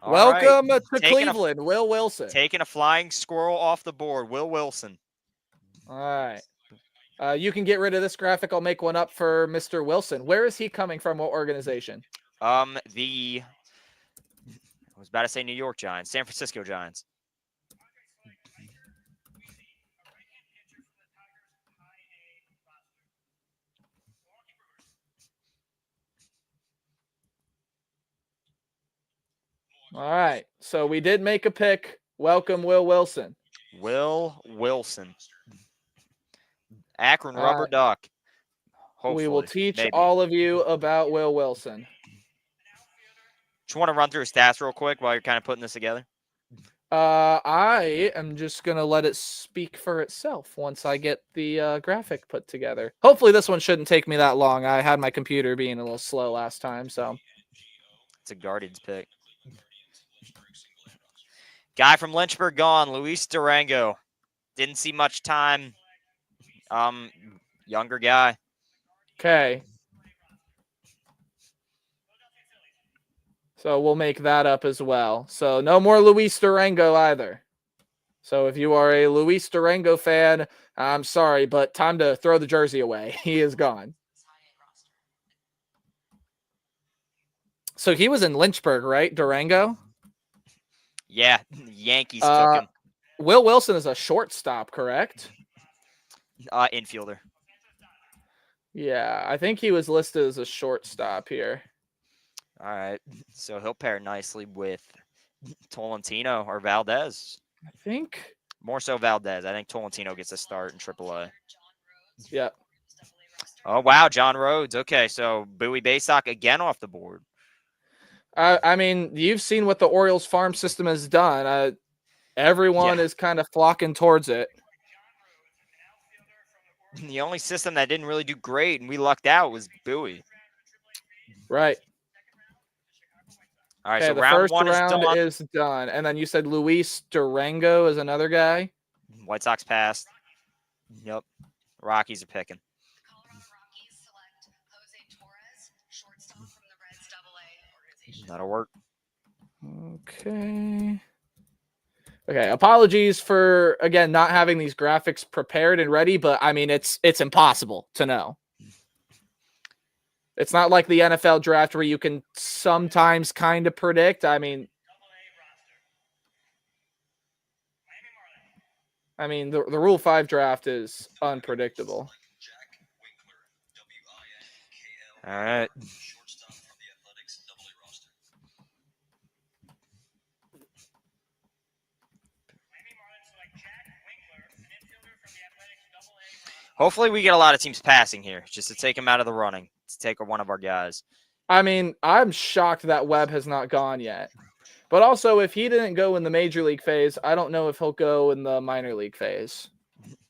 All right. Welcome to Taking Cleveland, Will Wilson. Taking a flying squirrel off the board. Will Wilson. All right. You can get rid of this graphic. I'll make one up for Mr. Wilson. Where is he coming from? What organization? I was about to say New York Giants, San Francisco Giants. All right. So we did make a pick. Welcome, Will Wilson. Will Wilson. Akron All Rubber right. Duck. We will Hopefully, teach maybe. all of you about Will Wilson. Just want to run through his stats real quick while you're kind of putting this together. I am just going to let it speak for itself once I get the graphic put together. Hopefully this one shouldn't take me that long. I had my computer being a little slow last time, so. It's a Guardians pick. Guy from Lynchburg gone, Luis Durango. Didn't see much time. Younger guy. Okay. So we'll make that up as well. So no more Luis Durango either. So if you are a Luis Durango fan, I'm sorry, but time to throw the jersey away. He is gone. So he was in Lynchburg, right? Durango? Yeah, Yankees took him. Will Wilson is a shortstop, correct? Infielder. Yeah, I think he was listed as a shortstop here. All right. So he'll pair nicely with Tolentino or Valdez. I think. More so Valdez. I think Tolentino gets a start in AAA. Yep. Oh, wow. John Rhodes. Okay. So Bowie Baysock again off the board. I mean, you've seen what the Orioles farm system has done. Everyone is kind of flocking towards it. The only system that didn't really do great and we lucked out was Bowie. Right. All right, Okay, so the round first one round is is done. And then you said Luis Durango is another guy. White Sox passed. Yep. Rockies are picking. That'll work. Okay. Okay, apologies for, again, not having these graphics prepared and ready, but I mean, it's impossible to know. It's not like the NFL draft where you can sometimes kind of predict. I mean, the Rule 5 draft is unpredictable. All right. Hopefully we get a lot of teams passing here just to take him out of the running, to take one of our guys. I mean, I'm shocked that Webb has not gone yet. But also, if he didn't go in the major league phase, I don't know if he'll go in the minor league phase.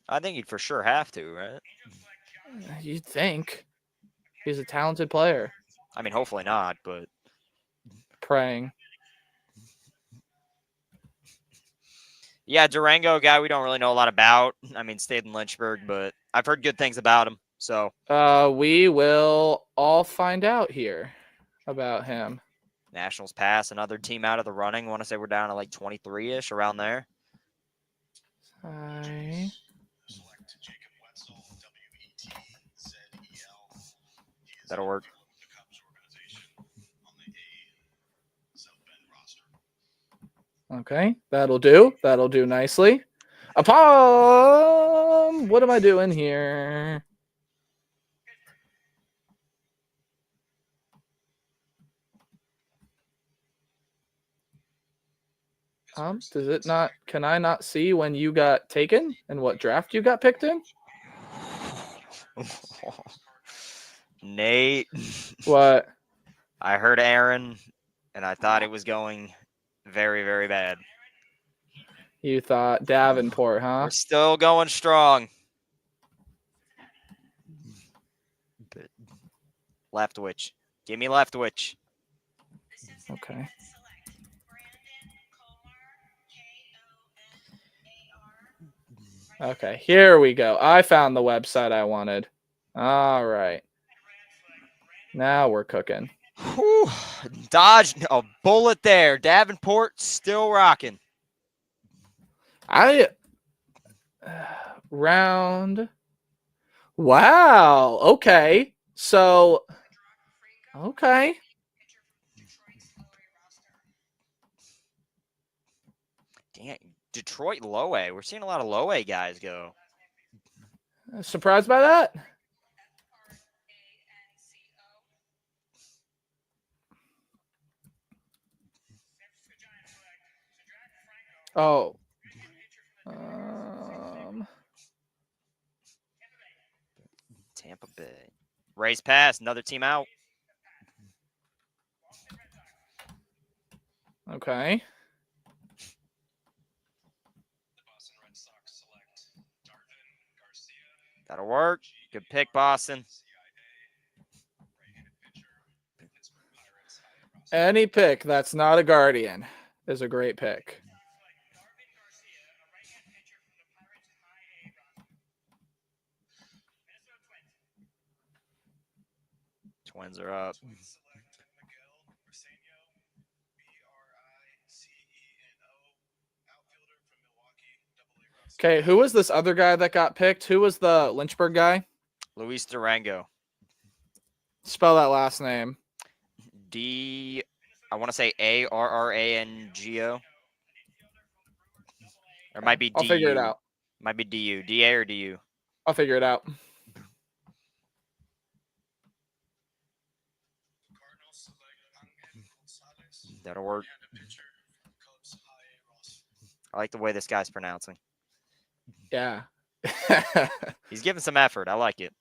I think he'd for sure have to, right? You'd think. He's a talented player. I mean, hopefully not, but Praying. yeah, Durango, guy we don't really know a lot about. I mean, stayed in Lynchburg, but I've heard good things about him. So we will all find out here about him. Nationals pass another team out of the running. I want to say we're down to like 23-ish, around there. That'll work. Okay, that'll do. That'll do nicely. Upon what am I doing here? Does it not? Can I not see when you got taken and what draft you got picked in? Nate, What? I heard Aaron, and I thought it was going very, very bad. You thought Davenport, huh? We're still going strong. Leftwich. Give me Leftwich. Okay. Okay, here we go. I found the website I wanted. All right. Now we're cooking. Whew. Dodge a bullet there. Davenport still rocking. Round. Wow. Okay. So. Okay. Damn, Detroit low A. We're seeing a lot of low A guys go. Surprised by that? Oh. Tampa Bay. Raise pass. Another team out. Okay. That'll work. Good pick, Boston. Any pick that's not a Guardian is a great pick. Twins are up. Okay, who was this other guy that got picked? Who was the Lynchburg guy? Luis Durango. Spell that last name. I want to say Arrango. Or it might be DU. I'll figure it out. Might be DU. DA or DU? I'll figure it out. That'll work. I like the way this guy's pronouncing. Yeah. He's giving some effort. I like it.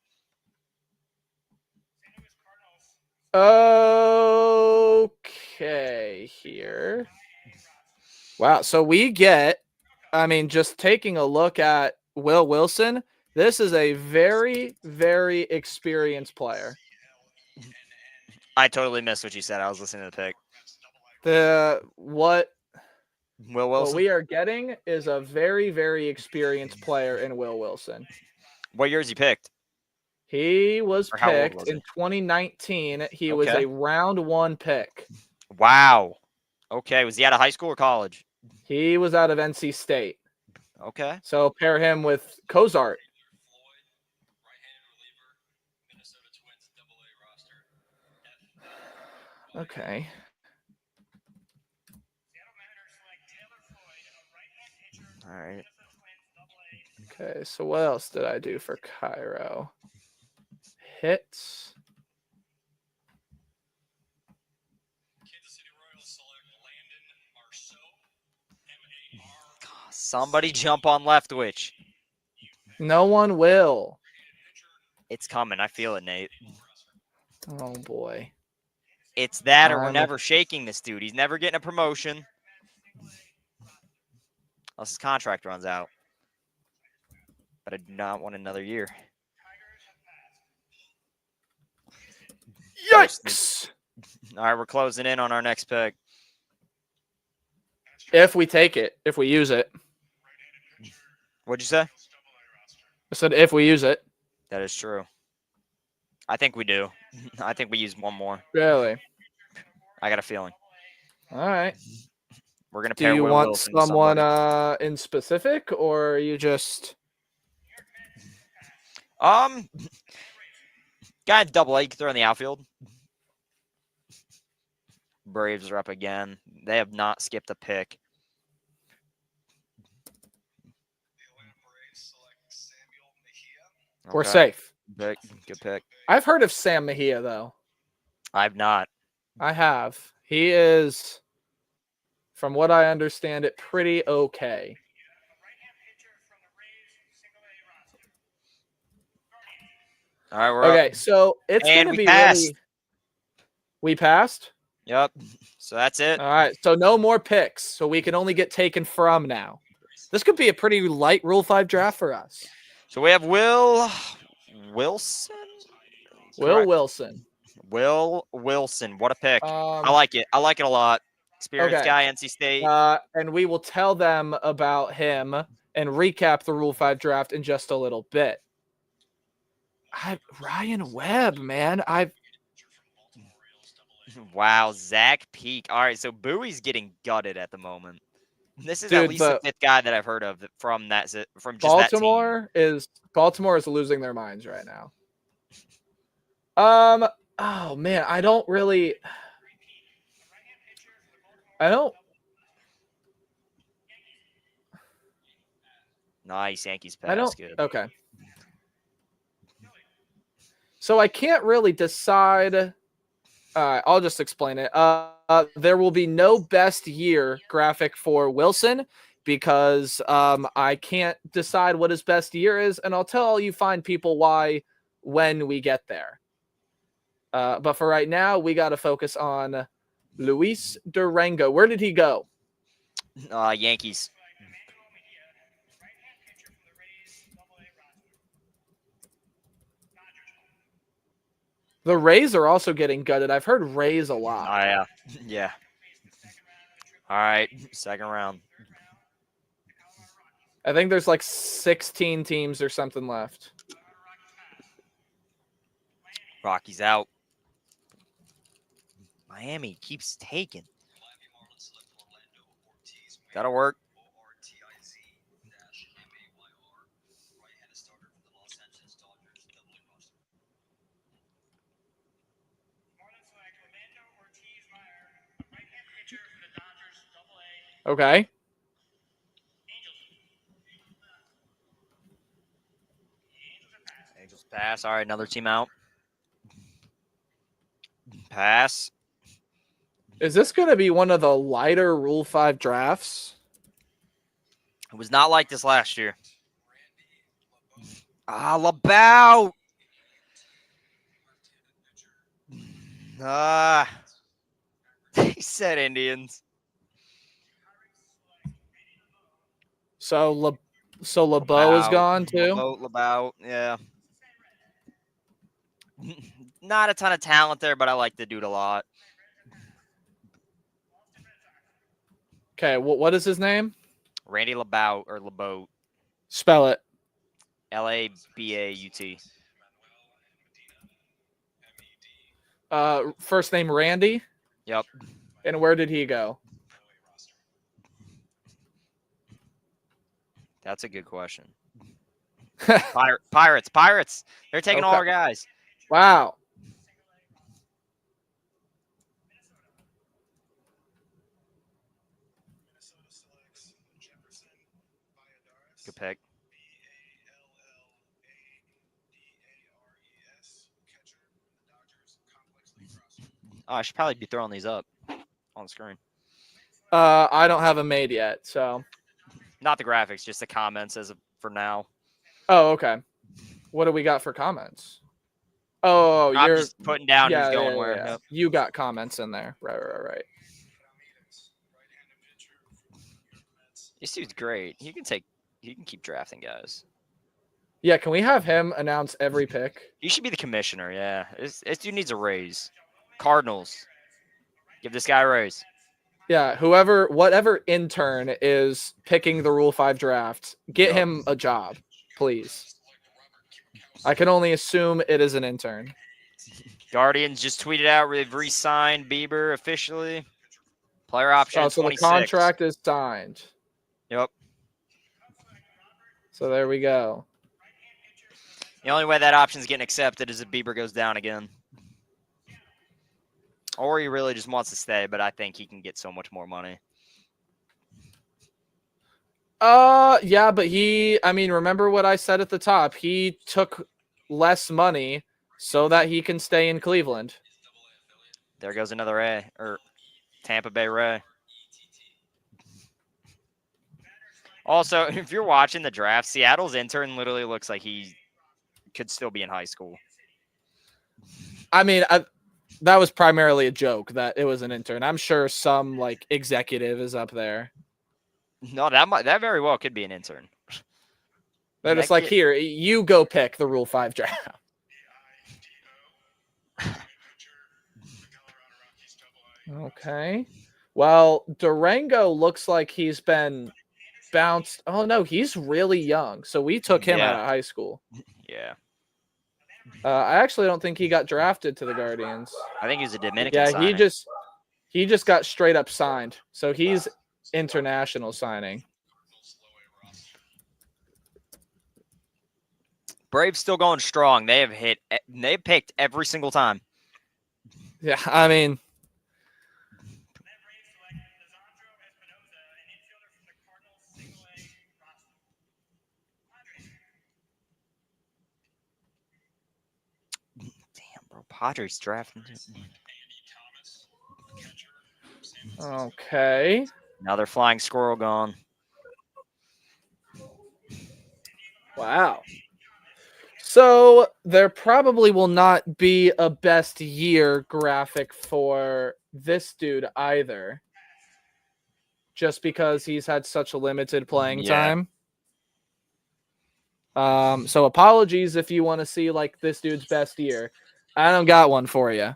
Okay, here. Wow, so we get, just taking a look at Will Wilson, this is a very, very experienced player. I totally missed what you said. I was listening to the pick. What Will Wilson? What we are getting is a very, very experienced player in Will Wilson. What year is he picked? He was Or how old picked was in he? 2019. He was Okay. a round 1 pick. Wow. Okay. Was he out of high school or college? He was out of NC State. Okay. So pair him with Cozart. Okay. All right. Okay, so what else did I do for Cairo? Hits. Somebody jump on Leftwich. No one will. It's coming. I feel it, Nate. Oh, boy. It's that or we're I'm- never shaking this dude. He's never getting a promotion. Unless his contract runs out. But I do not want another year. Yikes! All right, we're closing in on our next pick. If we take it, if we use it. What'd you say? I said if we use it. That is true. I think we do. I think we use one more. Really? I got a feeling. All right. We're gonna Do pair you Will want Wilson with someone somebody. in specific, or are you just Guy in double A, you can throw in the outfield. Braves are up again. They have not skipped a pick. We're Okay. safe. Pick. Good pick. I've heard of Sam Mejia, though. I've not. I have. He is, from what I understand it, pretty okay. All right, we're Okay, up. so it's And going to we be passed. really... We passed? Yep. So that's it. All right, so no more picks. So we can only get taken from now. This could be a pretty light Rule 5 draft for us. So we have Will Wilson. Will Correct. Wilson. Will Wilson. What a pick. I Um, like it. I like it a lot. Experienced Okay. guy, NC State. and we will tell them about him and recap the Rule 5 draft in just a little bit. Ryan Webb, man. Wow, Zach Peak. All right, so Bowie's getting gutted at the moment. This is Dude, at least the fifth guy that I've heard of from that from just that team. Baltimore is losing their minds right now. Oh man, I don't. Nice Yankees pass. Good. Okay. So I can't really decide. I'll just explain it. There will be no best year graphic for Wilson because I can't decide what his best year is, and I'll tell you fine people why when we get there. But for right now, we got to focus on Luis Durango. Where did he go? Yankees. The Rays are also getting gutted. I've heard Rays a lot. Oh yeah. Yeah. All right, second round. I think there's like 16 teams or something left. Rockies out. Miami keeps taking. That'll work. Okay. Angels pass. All right, another team out. Pass. Is this going to be one of the lighter Rule 5 drafts? It was not like this last year. Labout. He said Indians. So LeBeau is gone too. Labout, yeah. Not a ton of talent there, but I like the dude a lot. Okay, what is his name? Randy Labout or Laboat. Spell it. Labaut. First name Randy. Yep. And where did he go? That's a good question. Pirates. They're taking all Okay. our guys. Wow. Good pick. Oh, I should probably be throwing these up on the screen. I don't have him made yet, so. Not the graphics, just the comments as of for now. Oh, okay. What do we got for comments? Oh, I'm you're just putting down who's going where. yeah. Yep. You got comments in there. Right. This dude's great. He can keep drafting guys. Yeah, can we have him announce every pick? He should be the commissioner, yeah. This dude needs a raise. Cardinals. Give this guy a raise. Yeah, whatever intern is picking the Rule 5 draft, get him a job, please. I can only assume it is an intern. Guardians just tweeted out they've re-signed Bieber officially. Player option Oh, so the 26. contract is signed. Yep. So there we go. The only way that option's getting accepted is if Bieber goes down again. Or he really just wants to stay, but I think he can get so much more money. Yeah, but remember what I said at the top. He took less money so that he can stay in Cleveland. There goes another A, or Tampa Bay Ray. Also, if you're watching the draft, Seattle's intern literally looks like he could still be in high school. I mean, that was primarily a joke that it was an intern. I'm sure some like executive is up there. No, that very well could be an intern. They're That just like, kid- here, you go pick the Rule 5 draft. Okay. Well, Durango looks like he's been bounced. Oh, no, he's really young. So we took him out Yeah. of high school. Yeah, I actually don't think he got drafted to the Guardians. I think he's a Dominican. Yeah, signing. he just got straight up signed. So he's international signing. Braves still going strong. They picked every single time. Yeah, I mean, Damn, bro, Padres drafting. okay. Another flying squirrel gone. Wow. So there probably will not be a best year graphic for this dude either. Just because he's had such a limited playing Yeah. time. So apologies if you want to see like this dude's best year. I don't got one for you.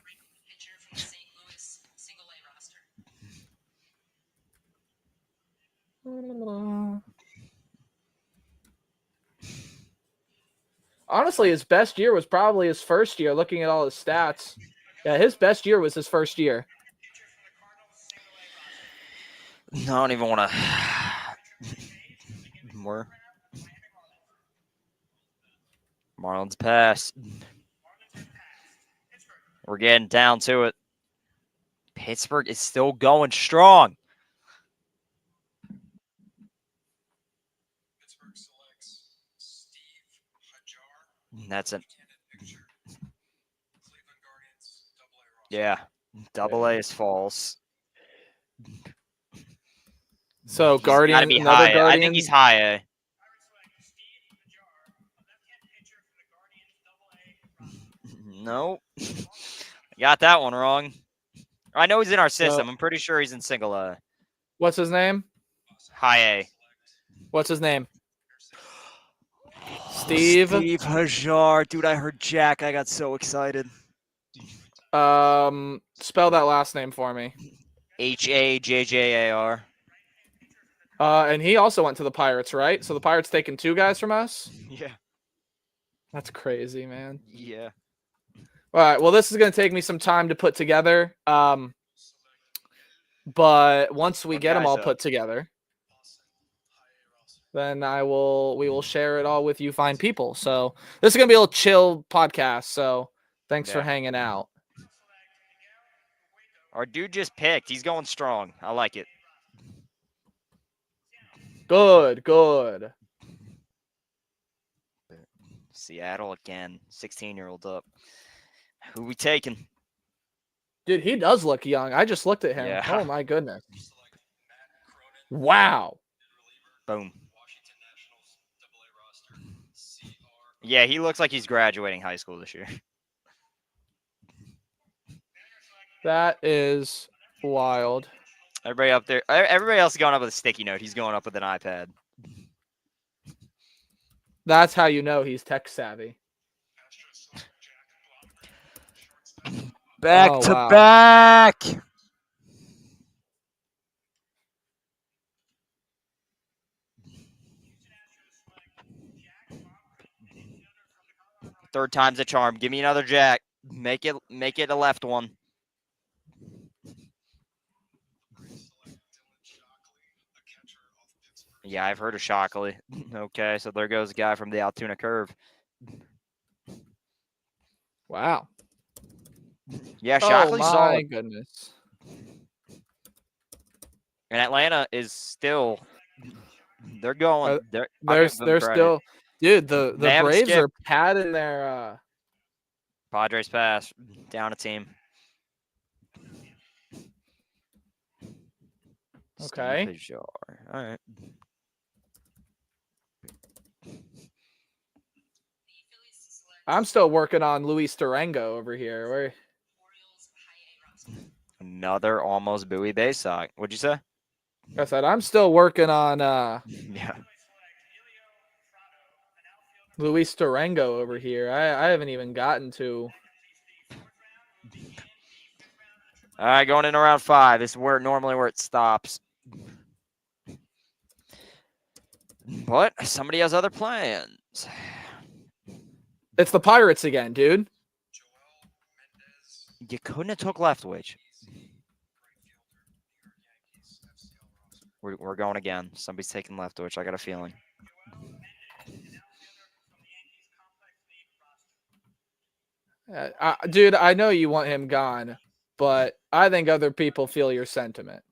Honestly, his best year was probably his first year, looking at all his stats. Yeah, his best year was his first year. I don't even want to. More. Marlins pass. We're getting down to it. Pittsburgh is still going strong. That's it. Yeah. Double A is false. So He's gotta Guardian, be another high. Guardian. I think he's high A. No. Got that one wrong. I know he's in our system. I'm pretty sure he's in single A. What's his name? High A. What's his name? Steve. Steve Hajar. Dude, I heard Jack. I got so excited. Spell that last name for me. Hajjar. And he also went to the Pirates, right? So the Pirates taking 2 guys from us? Yeah. That's crazy, man. Yeah. All right. Well, this is going to take me some time to put together. But once we What get them guys all up? put together, then we will share it all with you fine people. So this is going to be a little chill podcast. So thanks for Yeah. hanging out. Our dude just picked. He's going strong. I like it. Good, good. Seattle again. 16-year-old up. Who we taking? Dude, he does look young. I just looked at him. Yeah. Oh my goodness. Wow. Boom. Yeah, he looks like he's graduating high school this year. That is wild. Everybody up there. Everybody else is going up with a sticky note. He's going up with an iPad. That's how you know he's tech savvy. Back Oh, to wow. back. Third time's a charm. Give me another jack. Make it a left one. Yeah, I've heard of Shockley. Okay, so there goes a guy from the Altoona Curve. Wow. Yeah, Oh Shockley's my solid. goodness. And Atlanta is still. They're going. I'll There's give them credit. Dude, the They haven't Braves are skipped. padding their Padres pass down a team. Okay. Steve Hajar. All right. I'm still working on Luis Durango over here. Where Another almost buoy base sock. What'd you say? I said I'm still working on Yeah. Luis Durango over here. I haven't even gotten to. All right, going in around 5. This is where it stops. But somebody has other plans. It's the Pirates again, dude. You couldn't have took Leftwich. We're going again. Somebody's taking Leftwich. I got a feeling. Dude, I know you want him gone, but I think other people feel your sentiment.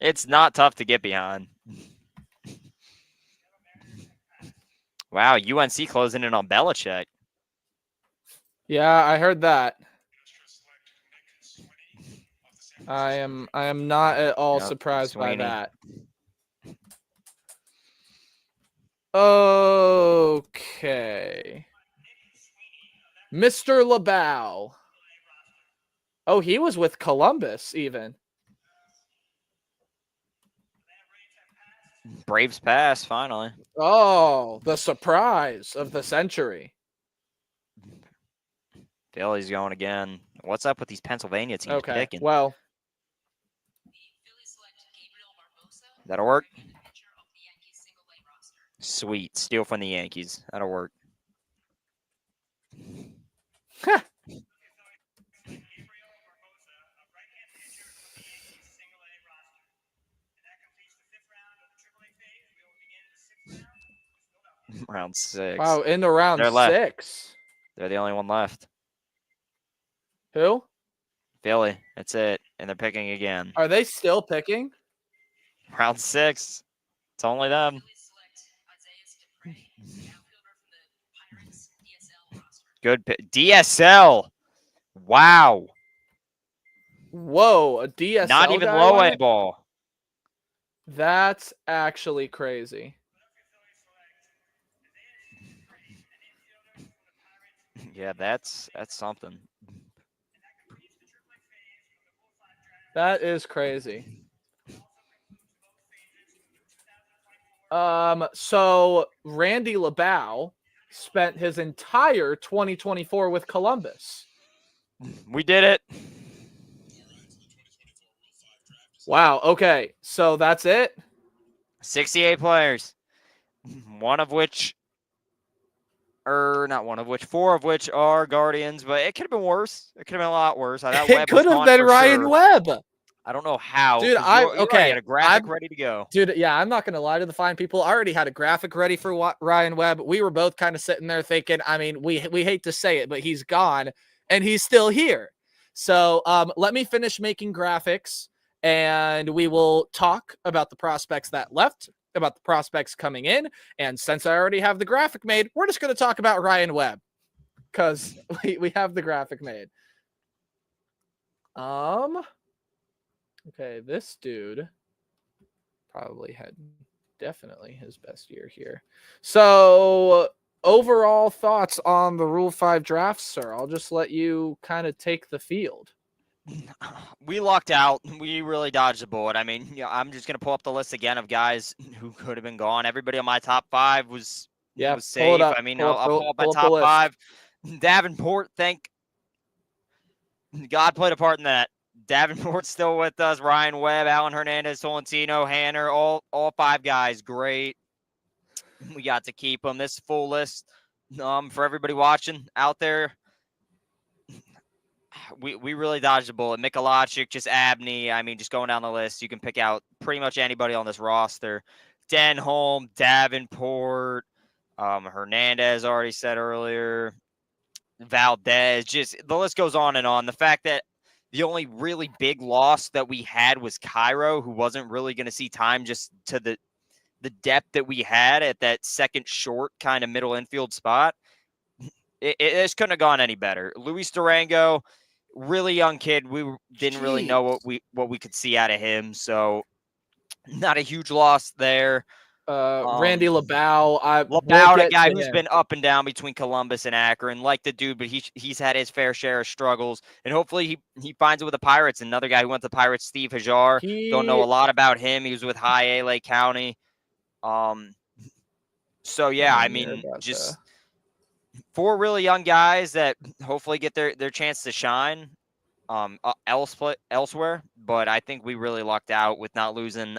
It's not tough to get behind. Wow, UNC closing in on Belichick. Yeah, I heard that. I am not at all Yep, surprised Sweeney. by that. Okay. Mr. LeBow. Oh, he was with Columbus even. Braves pass, finally. Oh, the surprise of the century. Philly's going again. What's up with these Pennsylvania teams Okay, picking? well, That'll work. Sweet. Steal from the Yankees. That'll work. Round 6. wow, into round They're left. 6. They're the only one left. Who? Philly. That's it. And they're picking again. Are they still picking? Round 6. It's only them. Good pick. DSL. Wow. Whoa, a DSL Not even guy low went? A ball. That's actually crazy. Yeah, that's something. That is crazy. So Randy LeBow spent his entire 2024 with Columbus. We did it. Wow. Okay. So that's it. 68 players. One of which, not one of which, 4 of which are Guardians, but it could have been worse. It could have been a lot worse. I thought It Webb was could have gone been for Ryan sure. Webb. I don't know how. Dude, 'cause you already okay, had a graphic I'm- ready to go. Dude, yeah, I'm not going to lie to the fine people. I already had a graphic ready for Ryan Webb. We were both kind of sitting there thinking, I mean, we hate to say it, but he's gone and he's still here. So let me finish making graphics and we will talk about the prospects that left, about the prospects coming in. And since I already have the graphic made, we're just going to talk about Ryan Webb because we have the graphic made. Okay, this dude probably had definitely his best year here. So overall thoughts on the Rule 5 draft, sir? I'll just let you kind of take the field. We lucked out. We really dodged the bullet. I mean, I'm just gonna pull up the list again of guys who could have been gone. Everybody on my top 5 was Yeah, was pull it safe. up. I mean, Pull up I'll the- pull up my pull up the top list. 5. Davenport, thank God played a part in that. Davenport's still with us. Ryan Webb, Alan Hernandez, Tolentino, Hanner, all 5 guys. Great. We got to keep them. This full list for everybody watching out there. We really dodged the bullet. Mikalacic, just Abney. I mean, just going down the list, you can pick out pretty much anybody on this roster. Denholm, Davenport, Hernandez already said earlier, Valdez, just the list goes on and on. The fact that the only really big loss that we had was Cairo, who wasn't really going to see time just to the the depth that we had at that second short kind of middle infield spot, it couldn't have gone any better. Luis Durango, really young kid. We didn't really know what we could see out of him, so not a huge loss there. Randy LaBow, LaBow, a guy who's been up and down between Columbus and Akron, like the dude, but he's had his fair share of struggles, and hopefully he finds it with the Pirates. Another guy who went to the Pirates, Steve Hajar. Don't know a lot about him. He was with High A Lake County. So yeah, I mean, just four really young guys that hopefully get their chance to shine elsewhere. But I think we really lucked out with not losing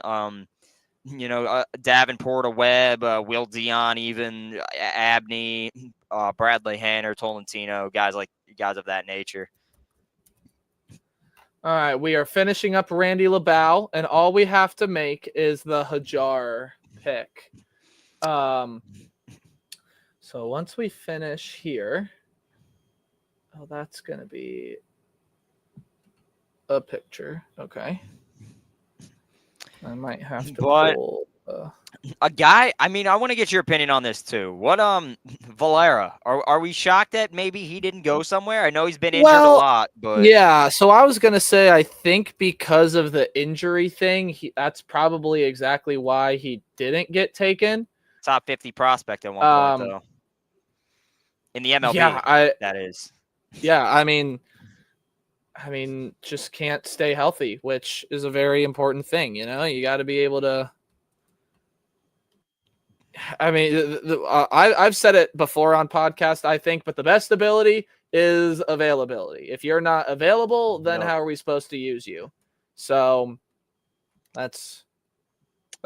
Davenport, Webb, Will Dion, even Abney, Bradley Hanner, Tolentino, guys of that nature. All right, we are finishing up Randy LaBow, and all we have to make is the Hajar pick. So once we finish here, that's going to be a picture. Okay. I might have to pull a guy. I mean, I want to get your opinion on this too. What Valera? Are we shocked that maybe he didn't go somewhere? I know he's been injured a lot, but yeah. So I was gonna say I think because of the injury thing, that's probably exactly why he didn't get taken. Top 50 prospect at one point though. In the MLB, yeah, that is. Yeah, I mean, just can't stay healthy, which is a very important thing. You got to be able to. I mean, I've said it before on podcast, I think, but the best ability is availability. If you're not available, then how are we supposed to use you? So that's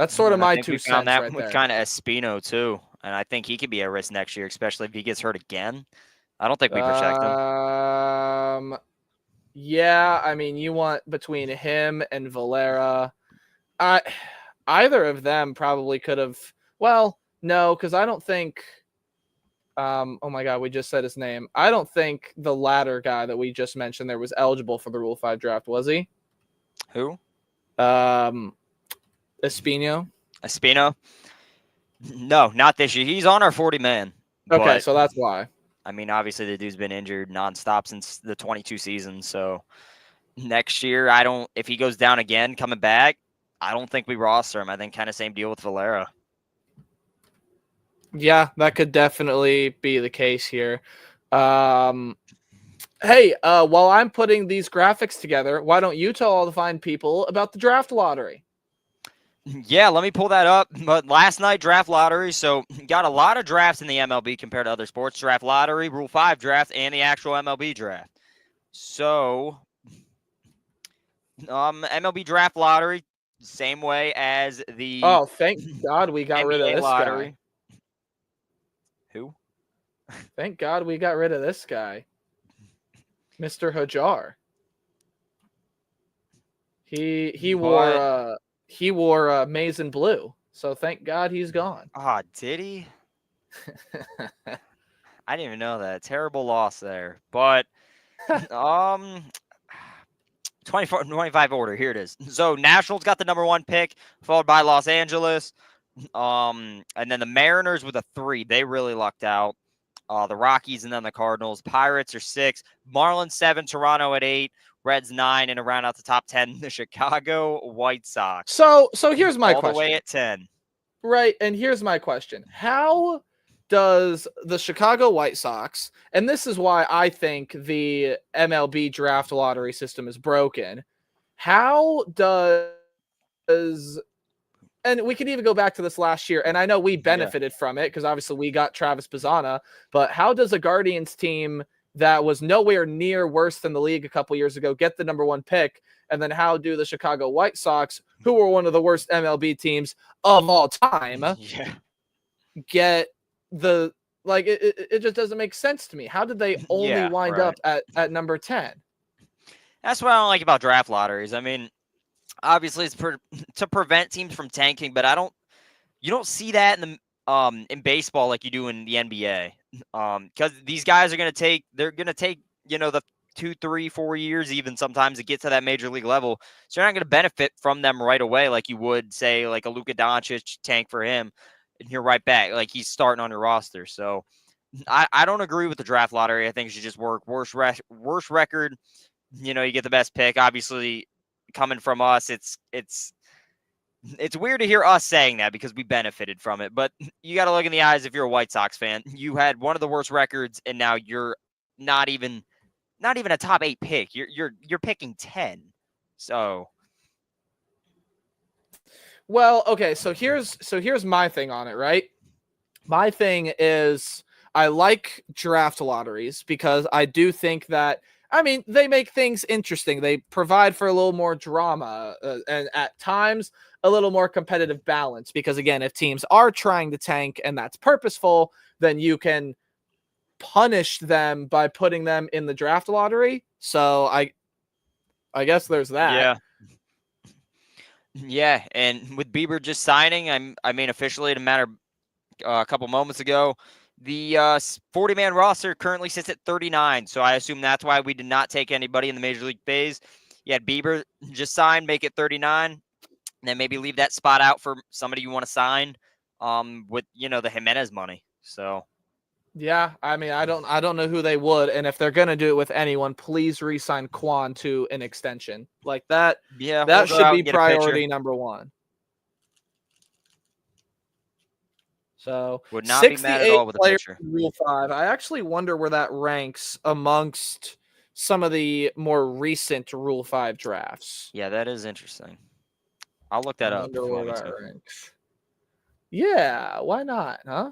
sort of my 2 cents right there. Kind of Espino too, and I think he could be a risk next year, especially if he gets hurt again. I don't think we protect him. Yeah, I mean, you want between him and Valera. Either of them probably could have. Well, no, because I don't think. Oh my God, we just said his name. I don't think the latter guy that we just mentioned there was eligible for the Rule 5 draft, was he? Who? Espino. No, not this year. He's on our 40-man. Okay, so that's why. I mean, obviously the dude's been injured nonstop since the 22 season. So next year, if he goes down again coming back, I don't think we roster him. I think kind of same deal with Valera. Yeah, that could definitely be the case here. Hey, while I'm putting these graphics together, why don't you tell all the fine people about the draft lottery? Yeah, let me pull that up. But last night, draft lottery. So got a lot of drafts in the MLB compared to other sports. Draft lottery, Rule 5 draft, and the actual MLB draft. So MLB draft lottery, same way as the thank God we got rid of this lottery. Guy. Who? Thank God we got rid of this guy. Mr. Hajar. He wore maize and blue. So thank God he's gone. Ah, did he? I didn't even know that. Terrible loss there. But 25 order. Here it is. So Nationals got the #1 pick, followed by Los Angeles. And then the Mariners with a 3. They really lucked out. The Rockies and then the Cardinals. Pirates are 6. Marlins 7. Toronto at 8. Reds 9, and around out the top 10, the Chicago White Sox. So here's my question. All the way at 10. Right, and here's my question. How does the Chicago White Sox, and this is why I think the MLB draft lottery system is broken, how does, and we could even go back to this last year, and I know we benefited from it because obviously we got Travis Bazzana, but how does a Guardians team that was nowhere near worse than the league a couple years ago get the #1 pick? And then how do the Chicago White Sox, who were one of the worst MLB teams of all time, get the, like, it just doesn't make sense to me. How did they only wind up at number 10? That's what I don't like about draft lotteries. I mean, obviously it's to prevent teams from tanking, but you don't see that in baseball like you do in the NBA. Because these guys they're going to take, the 2, 3, 4 years, even sometimes to get to that major league level. So you're not going to benefit from them right away like you would, say, like a Luka Doncic tank for him, and you're right back. Like he's starting on your roster. So I don't agree with the draft lottery. I think it should just work. Worst record, you get the best pick. Obviously, coming from us, it's weird to hear us saying that because we benefited from it. But you got to look in the eyes if you're a White Sox fan. You had one of the worst records, and now you're not even a top 8 pick. You're picking 10. So, Well, okay, so here's my thing on it, right? My thing is I like draft lotteries because I do think that, I mean, they make things interesting. They provide for a little more drama and at times a little more competitive balance because, again, if teams are trying to tank and that's purposeful, then you can punish them by putting them in the draft lottery. So I guess there's that. yeah. Yeah, and with Bieber just signing, I mean, officially, in a matter a couple moments ago, the 40-man roster currently sits at 39. So I assume that's why we did not take anybody in the Major League phase. You had Bieber just sign, make it 39, and then maybe leave that spot out for somebody you want to sign with, the Jimenez money. So. Yeah, I mean, I don't know who they would, and if they're gonna do it with anyone, please re-sign Quan to an extension like that. Yeah, that we'll go out should and be get a pitcher. priority number one. So Would not be mad at all with a players pitcher. in Rule 5. I actually wonder where that ranks amongst some of the more recent Rule 5 drafts. Yeah, that is interesting. I'll look that up if you want me to. Ranks. Yeah, why not, huh?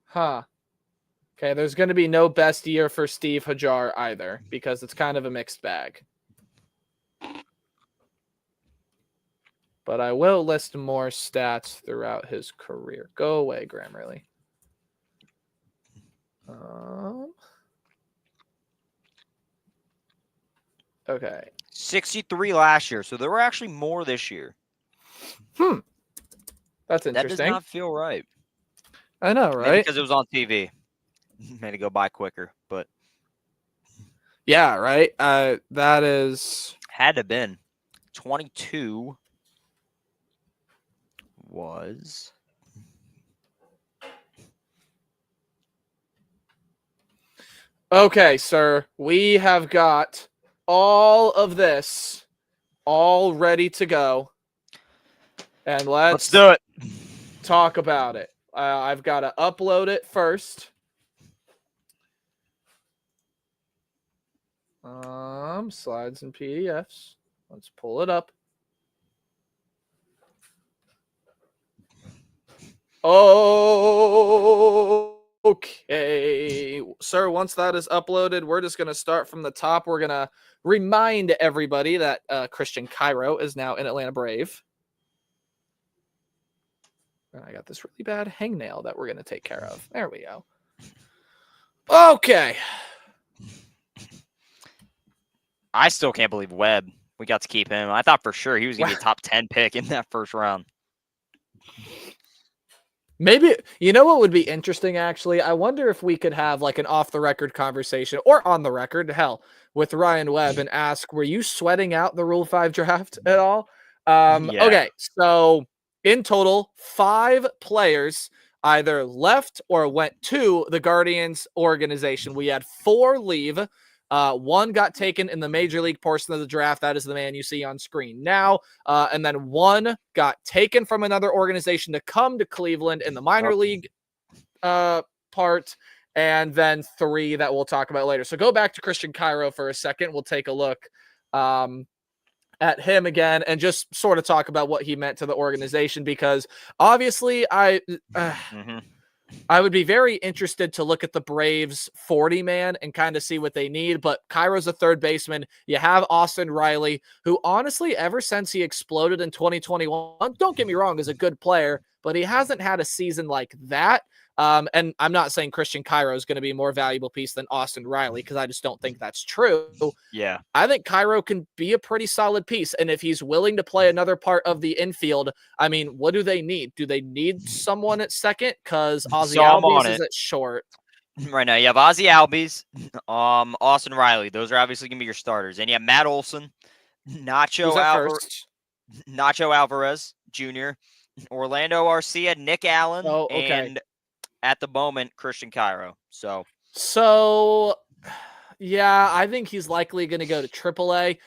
Huh. Okay, there's going to be no best year for Steve Hajar either because it's kind of a mixed bag. But I will list more stats throughout his career. Go away, Grammarly. Okay. 63 last year, so there were actually more this year. That's That interesting. does not feel right. I know, Maybe right? because it was on TV. Made it go by quicker, but Yeah, right. That is had to have been 22 was okay, sir. We have got all of this all ready to go. And let's do it. talk about it. I've got to upload it first. Slides and PDFs. Let's pull it up. Oh, okay. Sir, once that is uploaded, we're just going to start from the top. We're going to remind everybody that Christian Cairo is now in Atlanta Brave. And I got this really bad hangnail that we're going to take care of. There we go. Okay. I still can't believe Webb. We got to keep him. I thought for sure he was going to be a top 10 pick in that first round. Maybe, you know what would be interesting, actually? I wonder if we could have like an off-the-record conversation, or on the record, hell, with Ryan Webb and ask, were you sweating out the Rule 5 draft at all? Yeah. Okay, so in total, 5 players either left or went to the Guardians organization. We had 4 leave. 1 got taken in the major league portion of the draft. That is the man you see on screen now. And then 1 got taken from another organization to come to Cleveland in the minor league part. And then 3 that we'll talk about later. So go back to Christian Cairo for a second. We'll take a look at him again and just sort of talk about what he meant to the organization, because obviously I would be very interested to look at the Braves 40-man and kind of see what they need. But Cairo's a third baseman. You have Austin Riley, who honestly, ever since he exploded in 2021, don't get me wrong, is a good player. but he hasn't had a season like that. And I'm not saying Christian Cairo is going to be a more valuable piece than Austin Riley, because I just don't think that's true. Yeah. I think Cairo can be a pretty solid piece. And if he's willing to play another part of the infield, I mean, what do they need? Do they need someone at second? Because Ozzy So I'm on Albies is it. at short. Right now, you have Ozzy Albies, Austin Riley. Those are obviously going to be your starters. And you have Matt Olson, Who's at first? Nacho Alvarez Jr., Orlando Arcia, Nick Allen, Oh, okay. and at the moment, Christian Cairo. So, yeah, I think he's likely going to go to AAA.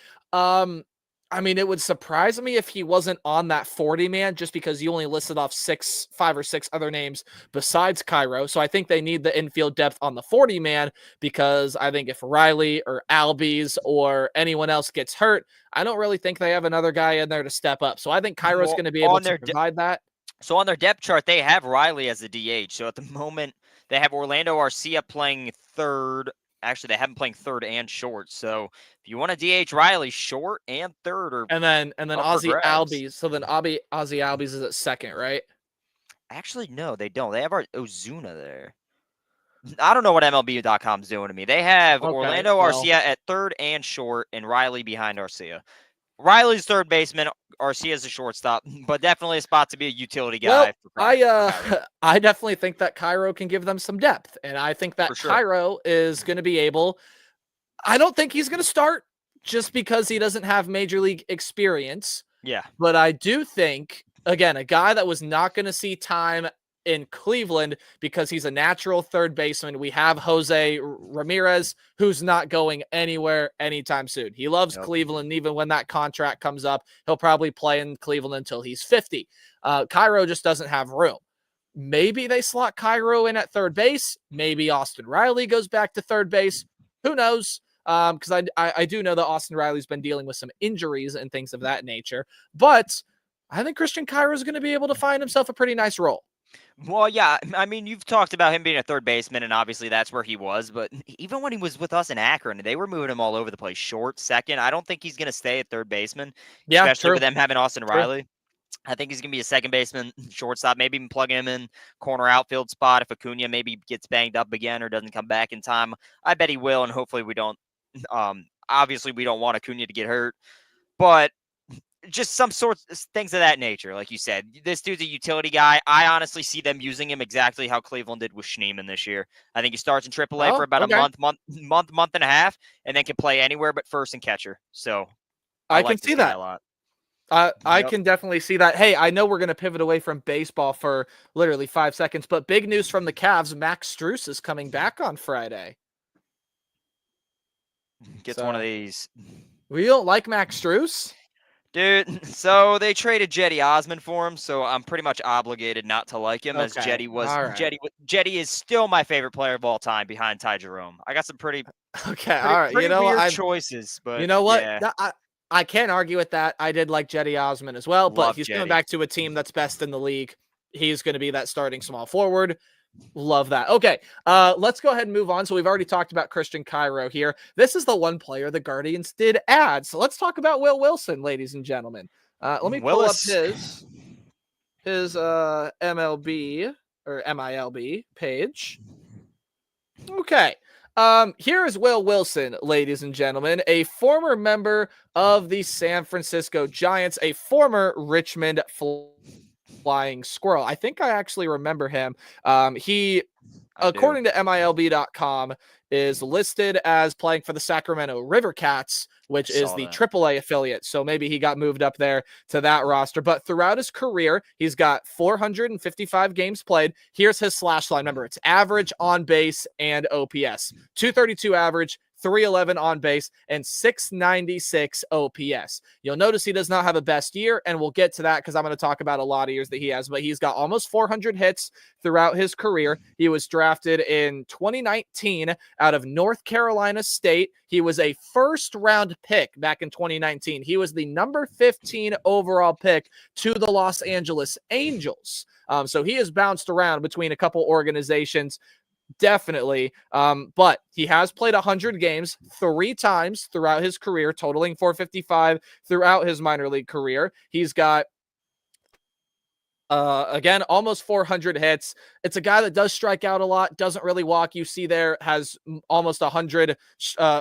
I mean, it would surprise me if he wasn't on that 40-man, just because you only listed off 5 or 6 other names besides Cairo. So I think they need the infield depth on the 40-man, because I think if Riley or Albies or anyone else gets hurt, I don't really think they have another guy in there to step up. So I think Cairo's Well, going to be able on to their provide that. So on their depth chart, they have Riley as the DH. So at the moment, they have Orlando Arcia playing third. Actually, they have him playing third and short. So if you want to DH Riley, short and third, or And then up for Ozzy grabs. Albies. So then Ozzy Albies is at second, right? Actually, no, they don't. They have our Ozuna there. I don't know what MLB.com is doing to me. They have Okay, Orlando well. Arcia at third and short, and Riley behind Arcia. Riley's third baseman. Arcia's a shortstop, but definitely a spot to be a utility guy. Well, I definitely think that Cairo can give them some depth, and I think that For sure. Cairo is going to be able. I don't think he's going to start just because he doesn't have major league experience, Yeah. but I do think, again, a guy that was not going to see time in Cleveland because he's a natural third baseman. We have Jose Ramirez, who's not going anywhere anytime soon. He loves Yep. Cleveland. Even when that contract comes up, he'll probably play in Cleveland until he's 50. Cairo just doesn't have room. Maybe they slot Cairo in at third base. Maybe Austin Riley goes back to third base. Who knows? Because I do know that Austin Riley's been dealing with some injuries and things of that nature. But I think Christian Cairo is going to be able to find himself a pretty nice role. Well, yeah. I mean, you've talked about him being a third baseman, and obviously that's where he was. But even when he was with us in Akron, they were moving him all over the place. Short, second. I don't think he's going to stay at third baseman, Yeah, especially true. with them having Austin True. Riley. I think he's going to be a second baseman, shortstop, maybe even plug him in corner outfield spot if Acuna maybe gets banged up again or doesn't come back in time. I bet he will, and hopefully we don't. Obviously, we don't want Acuna to get hurt, but just some sorts of things of that nature. Like you said, this dude's a utility guy. I honestly see them using him exactly how Cleveland did with Schneemann this year. I think he starts in AAA for about okay. a month and a half, and then can play anywhere but first and catcher. So I like can this see guy that. a lot. I Yep. can definitely see that. Hey, I know we're going to pivot away from baseball for literally 5 seconds, but big news from the Cavs. Max Strus is coming back on Friday. Gets one of these. We don't like Max Strus? Dude, so they traded Jetty Osmond for him, so I'm pretty much obligated not to like him, as Okay, Jetty was. all right. Jetty is still my favorite player of all time, behind Ty Jerome. I got some pretty Okay, all right. pretty You know weird what? choices, but You know what? yeah. I can't argue with that. I did like Jetty Osmond as well, but Love he's Jetty. coming back to a team that's best in the league. He's going to be that starting small forward. Love that. Okay, let's go ahead and move on. So we've already talked about Christian Cairo here. This is the one player the Guardians did add. So let's talk about Will Wilson, ladies and gentlemen. Let me pull up his MLB or MILB page. Okay. Here is Will Wilson, ladies and gentlemen, a former member of the San Francisco Giants, a former Richmond Flying Squirrel. I think I actually remember him. He, according to MILB.com, is listed as playing for the Sacramento River Cats, which is the AAA affiliate. So maybe he got moved up there to that roster. But throughout his career, he's got 455 games played. Here's his slash line. Remember, it's average, on base, and OPS. 232 average, 311 on base, and 696 OPS. You'll notice he does not have a best year, and we'll get to that because I'm going to talk about a lot of years that he has, but he's got almost 400 hits throughout his career. He was drafted in 2019 out of North Carolina State. He was a first-round pick back in 2019. He was the number 15 overall pick to the Los Angeles Angels. So he has bounced around between a couple organizations. Definitely. But he has played 100 games 3 times throughout his career, totaling 455 throughout his minor league career. He's got Again, almost 400 hits. It's a guy that does strike out a lot, doesn't really walk. You see there has almost 100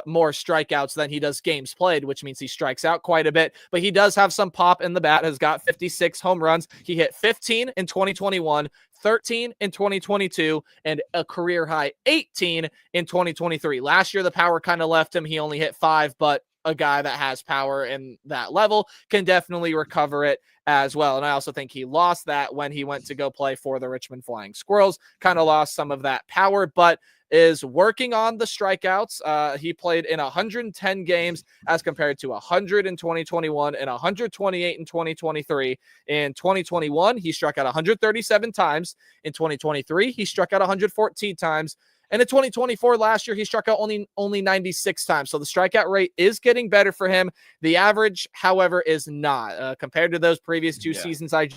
more strikeouts than he does games played, which means he strikes out quite a bit. But he does have some pop in the bat, has got 56 home runs. He hit 15 in 2021, 13 in 2022, and a career high 18 in 2023. Last year, the power kind of left him. He only hit 5, but a guy that has power in that level can definitely recover it as well. And I also think he lost that when he went to go play for the Richmond Flying Squirrels, kind of lost some of that power, but is working on the strikeouts. He played in 110 games as compared to 100 in 2021 and 128 in 2023. In 2021, he struck out 137 times. In 2023, he struck out 114 times. And in 2024, last year, he struck out only 96 times. So the strikeout rate is getting better for him. The average, however, is not. Compared to those previous two seasons I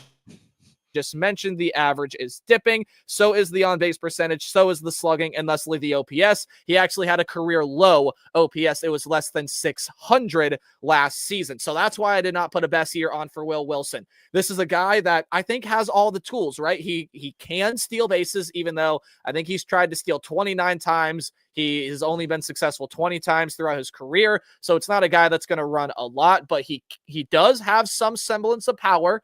just mentioned, the average is dipping. So is the on-base percentage. So is the slugging, and thusly the OPS. He actually had a career low OPS. It was less than 600 last season. So that's why I did not put a best year on for Will Wilson. This is a guy that I think has all the tools, right? He can steal bases, even though I think he's tried to steal 29 times. He has only been successful 20 times throughout his career. So it's not a guy that's going to run a lot, but he does have some semblance of power.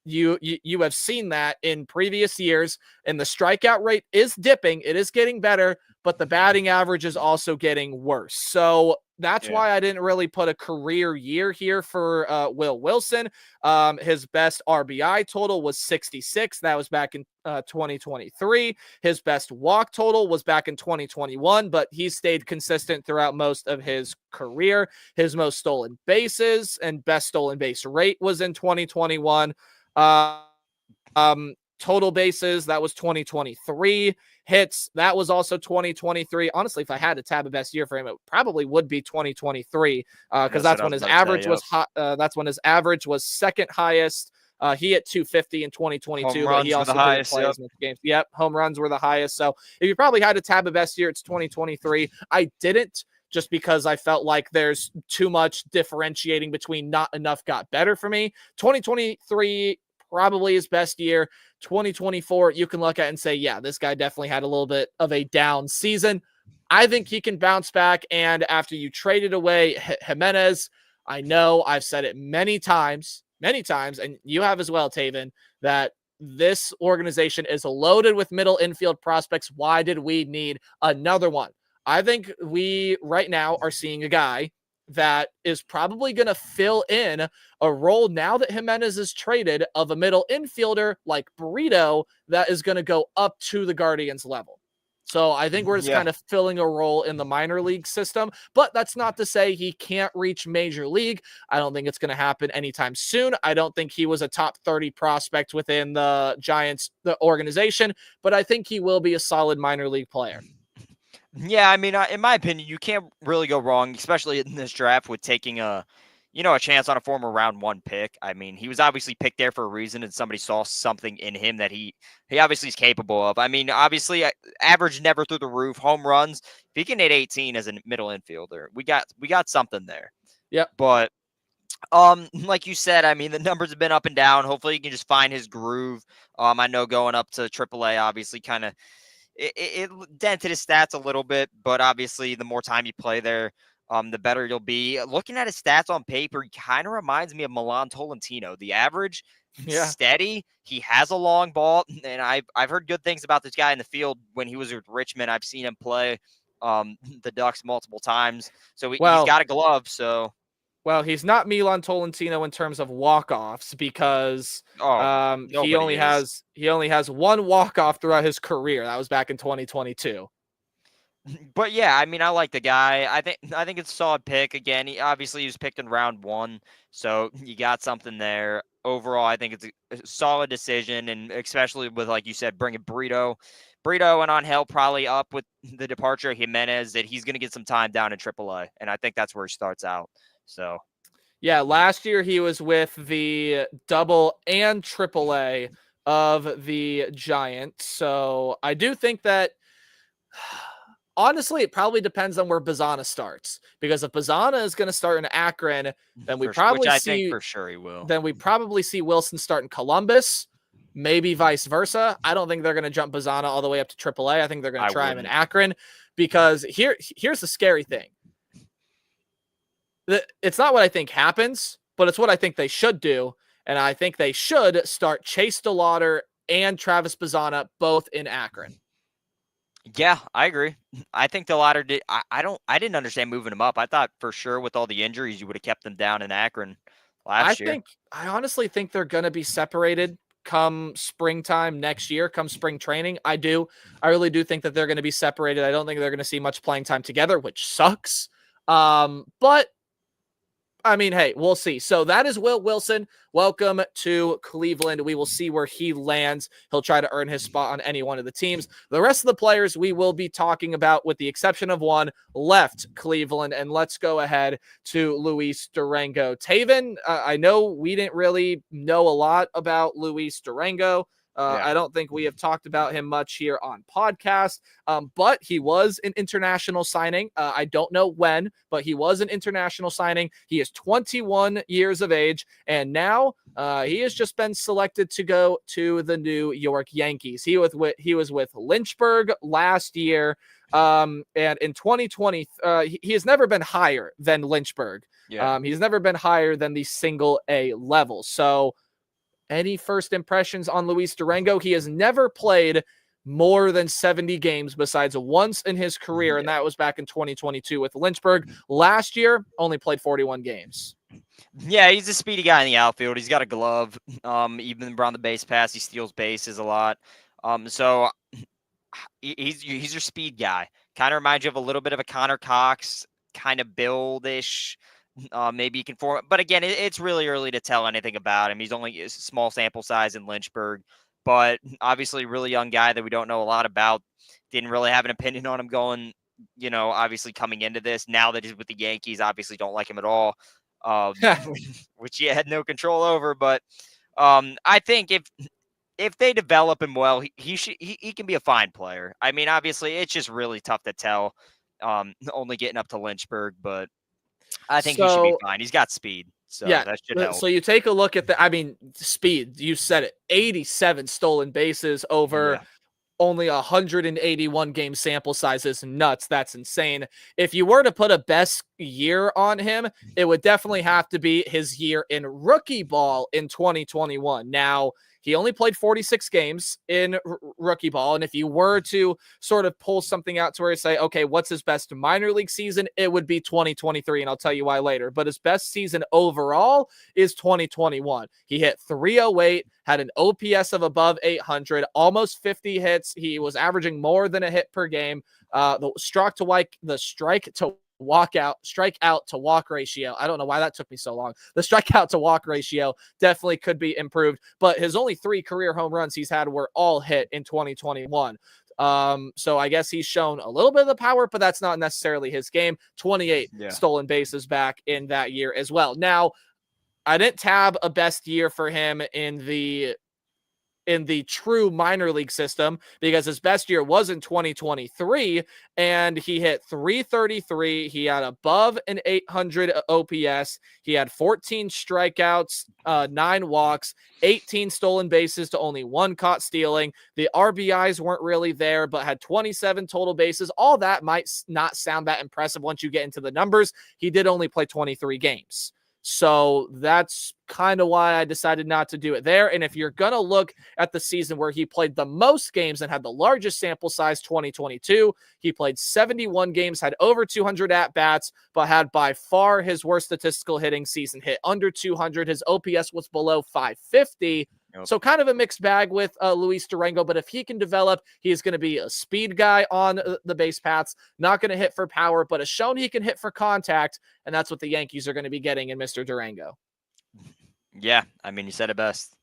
You have seen that in previous years, and the strikeout rate is dipping. It is getting better, but the batting average is also getting worse. So that's why I didn't really put a career year here for Will Wilson. His best RBI total was 66. That was back in 2023. His best walk total was back in 2021, but he stayed consistent throughout most of his career. His most stolen bases and best stolen base rate was in 2021. Total bases, that was 2023. Hits, that was also 2023. Honestly, if I had to tab a best year for him, it probably would be 2023, because that's when his average was hot. That's when his average was second highest. He hit 250 in 2022, but he also didn't play as much games. Yep, home runs were the highest. So if you probably had to tab a best year, it's 2023. I didn't, just because I felt like there's too much differentiating between not enough got better for me. 2023 probably his best year. 2024, you can look at and say, yeah, this guy definitely had a little bit of a down season. I think he can bounce back. And after you traded away Jimenez, I know I've said it many times, and you have as well, Taven, that this organization is loaded with middle infield prospects. Why did we need another one? I think we right now are seeing a guy that is probably going to fill in a role now that Jimenez is traded, of a middle infielder like Burrito that is going to go up to the Guardians level. So I think we're just kind of filling a role in the minor league system, but that's not to say he can't reach major league. I don't think it's going to happen anytime soon. I don't think he was a top 30 prospect within the Giants, the organization, but I think he will be a solid minor league player. Yeah, I mean, in my opinion, you can't really go wrong, especially in this draft, with taking a chance on a former round 1 pick. I mean, he was obviously picked there for a reason, and somebody saw something in him that he obviously is capable of. I mean, obviously, average never through the roof, home runs. If he can hit 18 as a middle infielder, we got something there. Yeah. But like you said, I mean, the numbers have been up and down. Hopefully, he can just find his groove. I know going up to AAA obviously kind of it dented his stats a little bit, but obviously the more time you play there, the better you'll be. Looking at his stats on paper, he kind of reminds me of Milan Tolentino. The average, steady. He has a long ball, and I've heard good things about this guy in the field. When he was with Richmond, I've seen him play the Ducks multiple times. So he's got a glove. So. Well, he's not Milan Tolentino in terms of walk-offs, because he only has one walk-off throughout his career. That was back in 2022. But yeah, I mean, I like the guy. I think it's a solid pick. Again, he was picked in round 1, so you got something there. Overall, I think it's a solid decision, and especially with, like you said, bringing Burrito and Angel probably up with the departure of Jimenez, that he's going to get some time down in AAA, and I think that's where he starts out. So, yeah, last year he was with the double and AAA of the Giants. So I do think that, honestly, it probably depends on where Bazana starts. Because if Bazana is going to start in Akron, then we probably I think for sure he will. Then we probably see Wilson start in Columbus. maybe vice versa. I don't think they're going to jump Bazana all the way up to AAA. I think they're going to try him in Akron, because here's the scary thing. It's not what I think happens, but it's what I think they should do. And I think they should start Chase DeLauder and Travis Bazana both in Akron. Yeah, I agree. I think the latter did. I didn't understand moving him up. I thought for sure with all the injuries, you would have kept them down in Akron last year. I honestly think they're going to be separated come springtime next year, come spring training. I really do think that they're going to be separated. I don't think they're going to see much playing time together, which sucks. But I mean, hey, we'll see. So that is Will Wilson. Welcome to Cleveland. We will see where he lands. He'll try to earn his spot on any one of the teams. The rest of the players we will be talking about, with the exception of one, left Cleveland. And let's go ahead to Luis Durango. Taven, I know we didn't really know a lot about Luis Durango. I don't think we have talked about him much here on podcast, but he was an international signing. I don't know when, but he was an international signing. He is 21 years of age, and now he has just been selected to go to the New York Yankees. He was with Lynchburg last year, and in 2020, he has never been higher than Lynchburg. He's never been higher than the single A level. So any first impressions on Luis Durango? He has never played more than 70 games besides once in his career, and that was back in 2022 with Lynchburg. Last year, only played 41 games. Yeah, he's a speedy guy in the outfield. He's got a glove. Even around the base pass, he steals bases a lot. So he's your speed guy. Kind of reminds you of a little bit of a Connor Cox kind of build-ish. Maybe he can form, but again, it's really early to tell anything about him. He's only a small sample size in Lynchburg, but obviously really young guy that we don't know a lot about. Didn't really have an opinion on him going, obviously coming into this. Now that he's with the Yankees, obviously don't like him at all, which he had no control over. But I think if they develop him well, he can be a fine player. I mean, obviously it's just really tough to tell, only getting up to Lynchburg, but I think he should be fine. He's got speed. So that should help. So you take a look at speed. You said it. 87 stolen bases over only 181 game sample size is nuts. That's insane. If you were to put a best year on him, it would definitely have to be his year in rookie ball in 2021. Now, he only played 46 games in rookie ball. And if you were to sort of pull something out to where you say, okay, what's his best minor league season? It would be 2023. And I'll tell you why later. But his best season overall is 2021. He hit 308, had an OPS of above 800, almost 50 hits. He was averaging more than a hit per game. The strike out to walk ratio. I don't know why that took me so long. The strikeout to walk ratio definitely could be improved, but his only 3 career home runs he's had were all hit in 2021. So I guess he's shown a little bit of the power, but that's not necessarily his game. 28 stolen bases back in that year as well. Now, I didn't tab a best year for him in the true minor league system, because his best year was in 2023 and he hit 333. He had above an 800 OPS. He had 14 strikeouts, 9 walks, 18 stolen bases to only 1 caught stealing. The RBIs weren't really there, but had 27 total bases. All that might not sound that impressive once you get into the numbers. He did only play 23 games. So that's kind of why I decided not to do it there. And if you're going to look at the season where he played the most games and had the largest sample size, 2022, he played 71 games, had over 200 at-bats, but had by far his worst statistical hitting season. Hit under 200. His OPS was below 550. So kind of a mixed bag with Luis Durango, but if he can develop, he is going to be a speed guy on the base paths, not going to hit for power, but has shown he can hit for contact, and that's what the Yankees are going to be getting in Mr. Durango. Yeah, I mean, you said it best.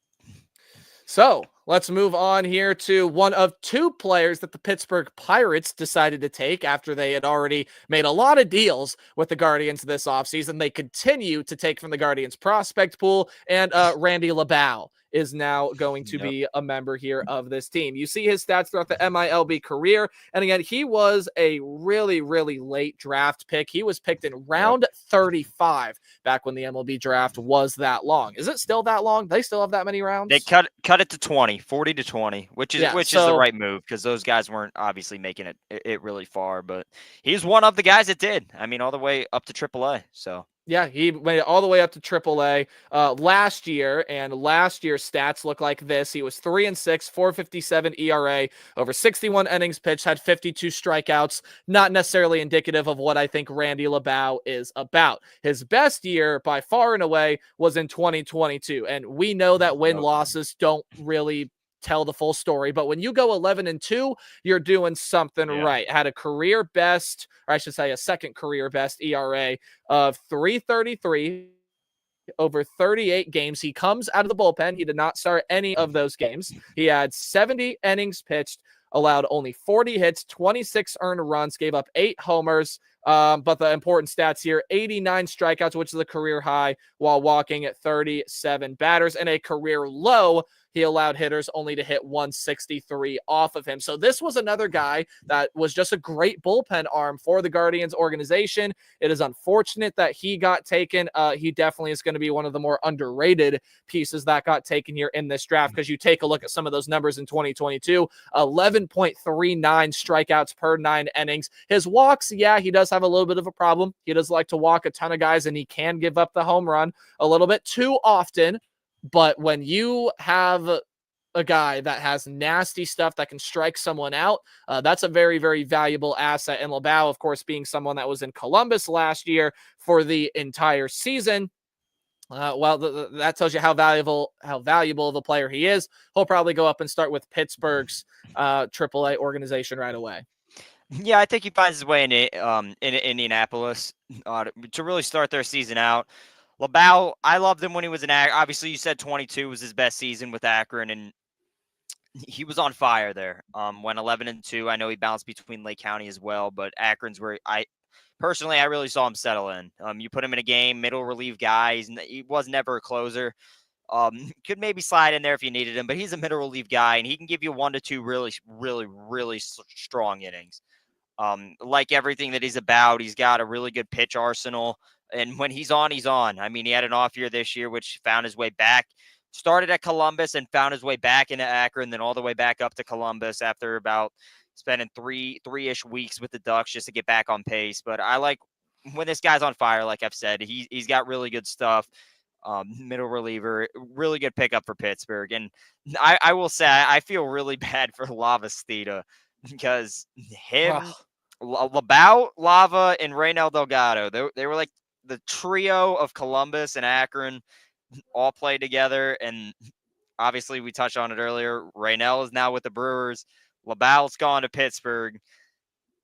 So let's move on here to one of 2 players that the Pittsburgh Pirates decided to take after they had already made a lot of deals with the Guardians this offseason. They continue to take from the Guardians prospect pool, and Randy LeBow is now going to be a member here of this team. You see his stats throughout the MILB career. And again, he was a really, really late draft pick. He was picked in round 35 back when the MLB draft was that long. Is it still that long? They still have that many rounds? They cut it to 20 40-20, which is Yeah, the so- right move because those guys weren't obviously making it really far, but he's one of the guys that did. I mean, all the way up to AAA. So Yeah, he made it all the way up to AAA last year, and last year's stats look like this. He was 3-6, 4.57 ERA, over 61 innings pitched, had 52 strikeouts. Not necessarily indicative of what I think Randy LeBau is about. His best year, by far and away, was in 2022, and we know that win-losses don't really tell the full story, but when you go 11-2, you're doing something right. Had a career best, or I should say a second career best ERA of 3.33 over 38 games. He comes out of the bullpen. He did not start any of those games. He had 70 innings pitched, allowed only 40 hits, 26 earned runs, gave up 8 homers. But the important stats here, 89 strikeouts, which is a career high, while walking at 37 batters, and a career low. He allowed hitters only to hit 163 off of him. So this was another guy that was just a great bullpen arm for the Guardians organization. It is unfortunate that he got taken. He definitely is going to be one of the more underrated pieces that got taken here in this draft, because you take a look at some of those numbers in 2022, 11.39 strikeouts per 9 innings. His walks, yeah, he does have a little bit of a problem. He does like to walk a ton of guys, and he can give up the home run a little bit too often. But when you have a guy that has nasty stuff that can strike someone out, that's a very, very valuable asset. And LeBau, of course, being someone that was in Columbus last year for the entire season, that tells you how valuable the player he is. He'll probably go up and start with Pittsburgh's AAA organization right away. yeah, I think he finds his way in Indianapolis to really start their season out. LeBau, I loved him when he was in Akron. Obviously, you said 22 was his best season with Akron, and he was on fire there. Went 11-2. I know he bounced between Lake County as well, but Akron's where I really saw him settle in. You put him in a game, middle relief guy. He was never a closer. Could maybe slide in there if you needed him, but he's a middle relief guy, and he can give you 1 to 2 really, really, really strong innings. Like everything that he's about, he's got a really good pitch arsenal. And when he's on, he's on. I mean, he had an off year this year, which found his way back. Started at Columbus and found his way back into Akron, then all the way back up to Columbus after about spending three-ish weeks with the Ducks just to get back on pace. But I like when this guy's on fire, like I've said, he's got really good stuff. Middle reliever, really good pickup for Pittsburgh. And I will say, I feel really bad for Lavastida because him, LeBau, Lava, and Reynel Delgado, they were like the trio of Columbus and Akron all played together. And obviously we touched on it earlier. Reynel is now with the Brewers. LeBau's gone to Pittsburgh.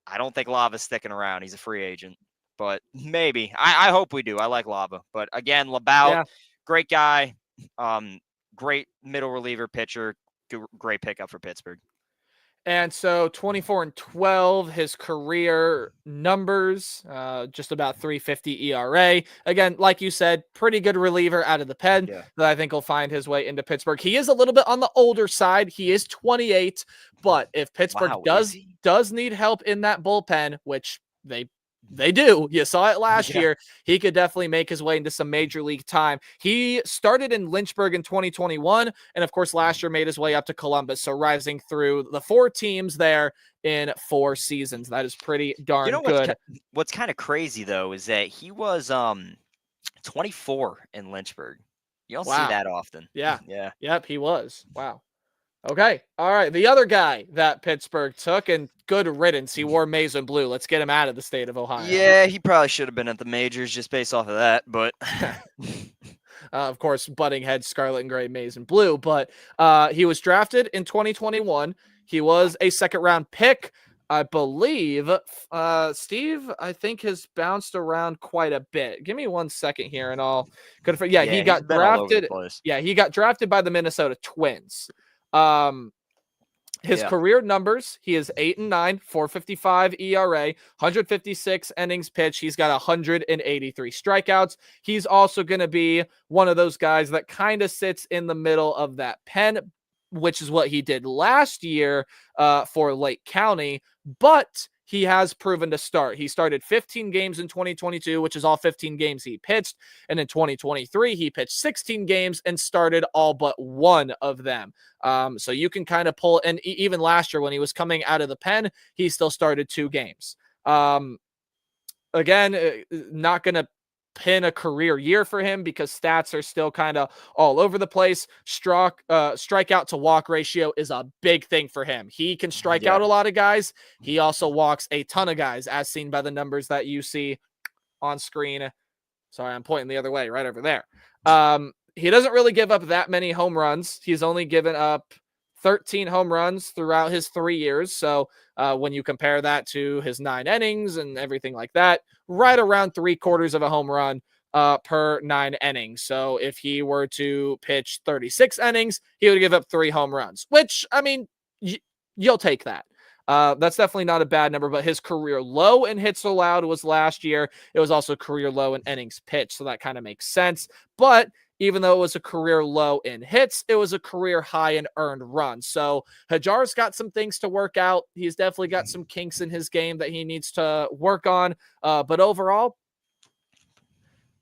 I don't think Lava's sticking around. He's a free agent, but maybe. I hope we do. I like Lava. But again, LeBau, great guy. Great middle reliever pitcher. Great pickup for Pittsburgh. And so 24-12, his career numbers, just about 3.50 ERA. Again, like you said, pretty good reliever out of the pen that I think will find his way into Pittsburgh. He is a little bit on the older side. He is 28, but if Pittsburgh does need help in that bullpen, which they do. You saw it last year. He could definitely make his way into some major league time. He started in Lynchburg in 2021, and of course last year made his way up to Columbus. So rising through the 4 teams there in 4 seasons. That is pretty darn good. What's kind of crazy though is that he was 24 in Lynchburg. You don't see that often. Yep, he was. Wow. Okay. All right. The other guy that Pittsburgh took, and good riddance. He wore maize and blue. Let's get him out of the state of Ohio. Yeah, he probably should have been at the majors just based off of that. But of course, butting head, scarlet and gray, maize and blue. But he was drafted in 2021. He was a 2nd-round pick. I believe, Steve, I think has bounced around quite a bit. Give me 1 second here and I'll confirm. Yeah, he got drafted. Yeah, he got drafted by the Minnesota Twins. His career numbers, he is 8-9, 4.55 ERA, 156 innings pitched. He's got 183 strikeouts. He's also going to be one of those guys that kind of sits in the middle of that pen, which is what he did last year for Lake County. But he has proven to start. He started 15 games in 2022, which is all 15 games he pitched. And in 2023, he pitched 16 games and started all but one of them. So you can kind of pull, and even last year when he was coming out of the pen, he still started 2 games. Again, not going to pin a career year for him because stats are still kind of all over the place. Strikeout to walk ratio is a big thing for him. He can strike out a lot of guys. He also walks a ton of guys, as seen by the numbers that you see on screen. Sorry, I'm pointing the other way, right over there. He doesn't really give up that many home runs. He's only given up 13 home runs throughout his 3 years. So when you compare that to his 9 innings and everything like that, right around 3/4 of a home run per 9 innings. So if he were to pitch 36 innings, he would give up 3 home runs, which, I mean, you'll take that. That's definitely not a bad number, but his career low in hits allowed was last year. It was also career low in innings pitched, so that kind of makes sense. But even though it was a career low in hits, it was a career high in earned runs. So Hajar's got some things to work out. He's definitely got some kinks in his game that he needs to work on. But overall,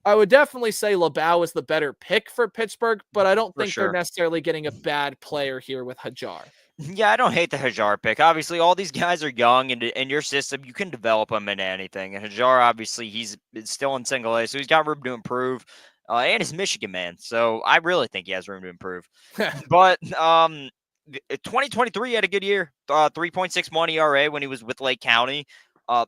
I would definitely say LeBau is the better pick for Pittsburgh, but I don't think they're necessarily getting a bad player here with Hajar. Yeah, I don't hate the Hajar pick. Obviously, all these guys are young, and in your system, you can develop them into anything. And Hajar, obviously, he's still in single A, so he's got room to improve. And he's Michigan, man. So I really think he has room to improve. But 2023 had a good year. 3.61 ERA when he was with Lake County.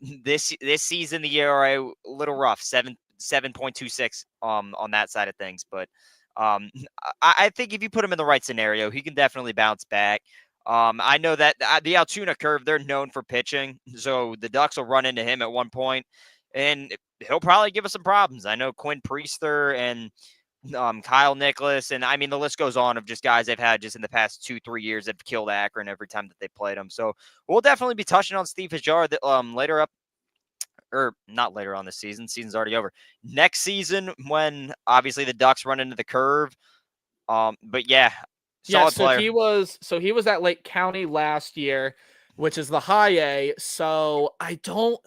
This season, the ERA a little rough, 7.26 on that side of things. But I think if you put him in the right scenario, he can definitely bounce back. I know that the Altoona curve, they're known for pitching. So the Ducks will run into him at one point, and he'll probably give us some problems. I know Quinn Priester and Kyle Nicholas, and I mean, the list goes on of just guys they've had just in the past 2-3 years that have killed Akron every time that they played them. So we'll definitely be touching on Steve Hajar later up, or not later on this season. Season's already over. Next season, when obviously the Ducks run into the curve. But yeah, solid player. He was at Lake County last year, which is the high A. So I don't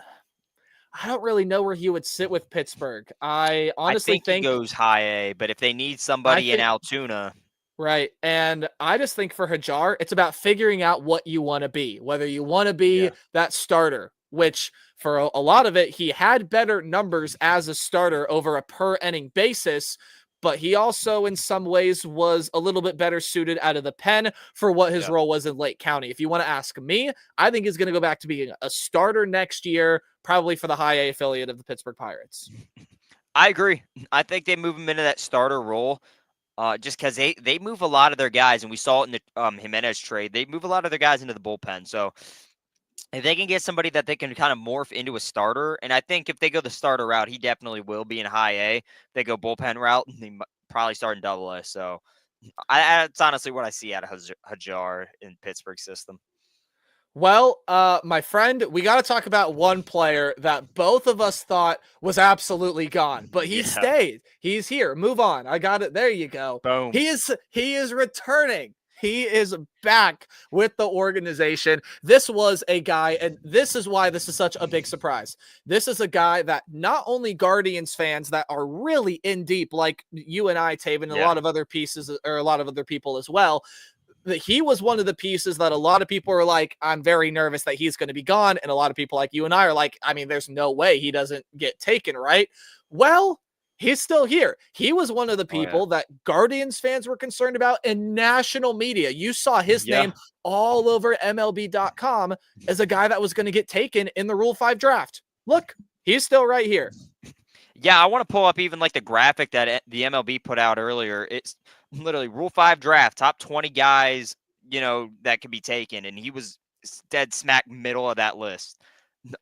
really know where he would sit with Pittsburgh. I honestly think he goes high A, but if they need somebody in Altoona. Right. And I just think for Hajar, it's about figuring out what you want to be, whether you want to be that starter, which for a lot of it, he had better numbers as a starter over a per inning basis, but he also in some ways was a little bit better suited out of the pen for what his role was in Lake County. If you want to ask me, I think he's going to go back to being a starter next year, probably for the high A affiliate of the Pittsburgh Pirates. I agree. I think they move him into that starter role. Just because they move a lot of their guys, and we saw it in the Jimenez trade. They move a lot of their guys into the bullpen. So if they can get somebody that they can kind of morph into a starter, and I think if they go the starter route, he definitely will be in high A. If they go bullpen route, he probably start in double A. So that's honestly what I see out of Hajar in Pittsburgh's system. Well, my friend, we got to talk about one player that both of us thought was absolutely gone, but he stayed. He's here. Move on. I got it. There you go. Boom. He is returning. He is back with the organization. This was a guy, and this is why this is such a big surprise. This is a guy that not only Guardians fans that are really in deep, like you and I, Taven, and a lot of other pieces, or a lot of other people as well, that he was one of the pieces that a lot of people are like, I'm very nervous that he's going to be gone. And a lot of people like you and I are like, I mean, there's no way he doesn't get taken, right? Well, he's still here. He was one of the people that Guardians fans were concerned about in national media. You saw his name all over MLB.com as a guy that was going to get taken in the Rule 5 draft. Look, he's still right here. Yeah, I want to pull up even like the graphic that the MLB put out earlier. It's literally Rule 5 draft, top 20 guys, that could be taken. And he was dead smack middle of that list.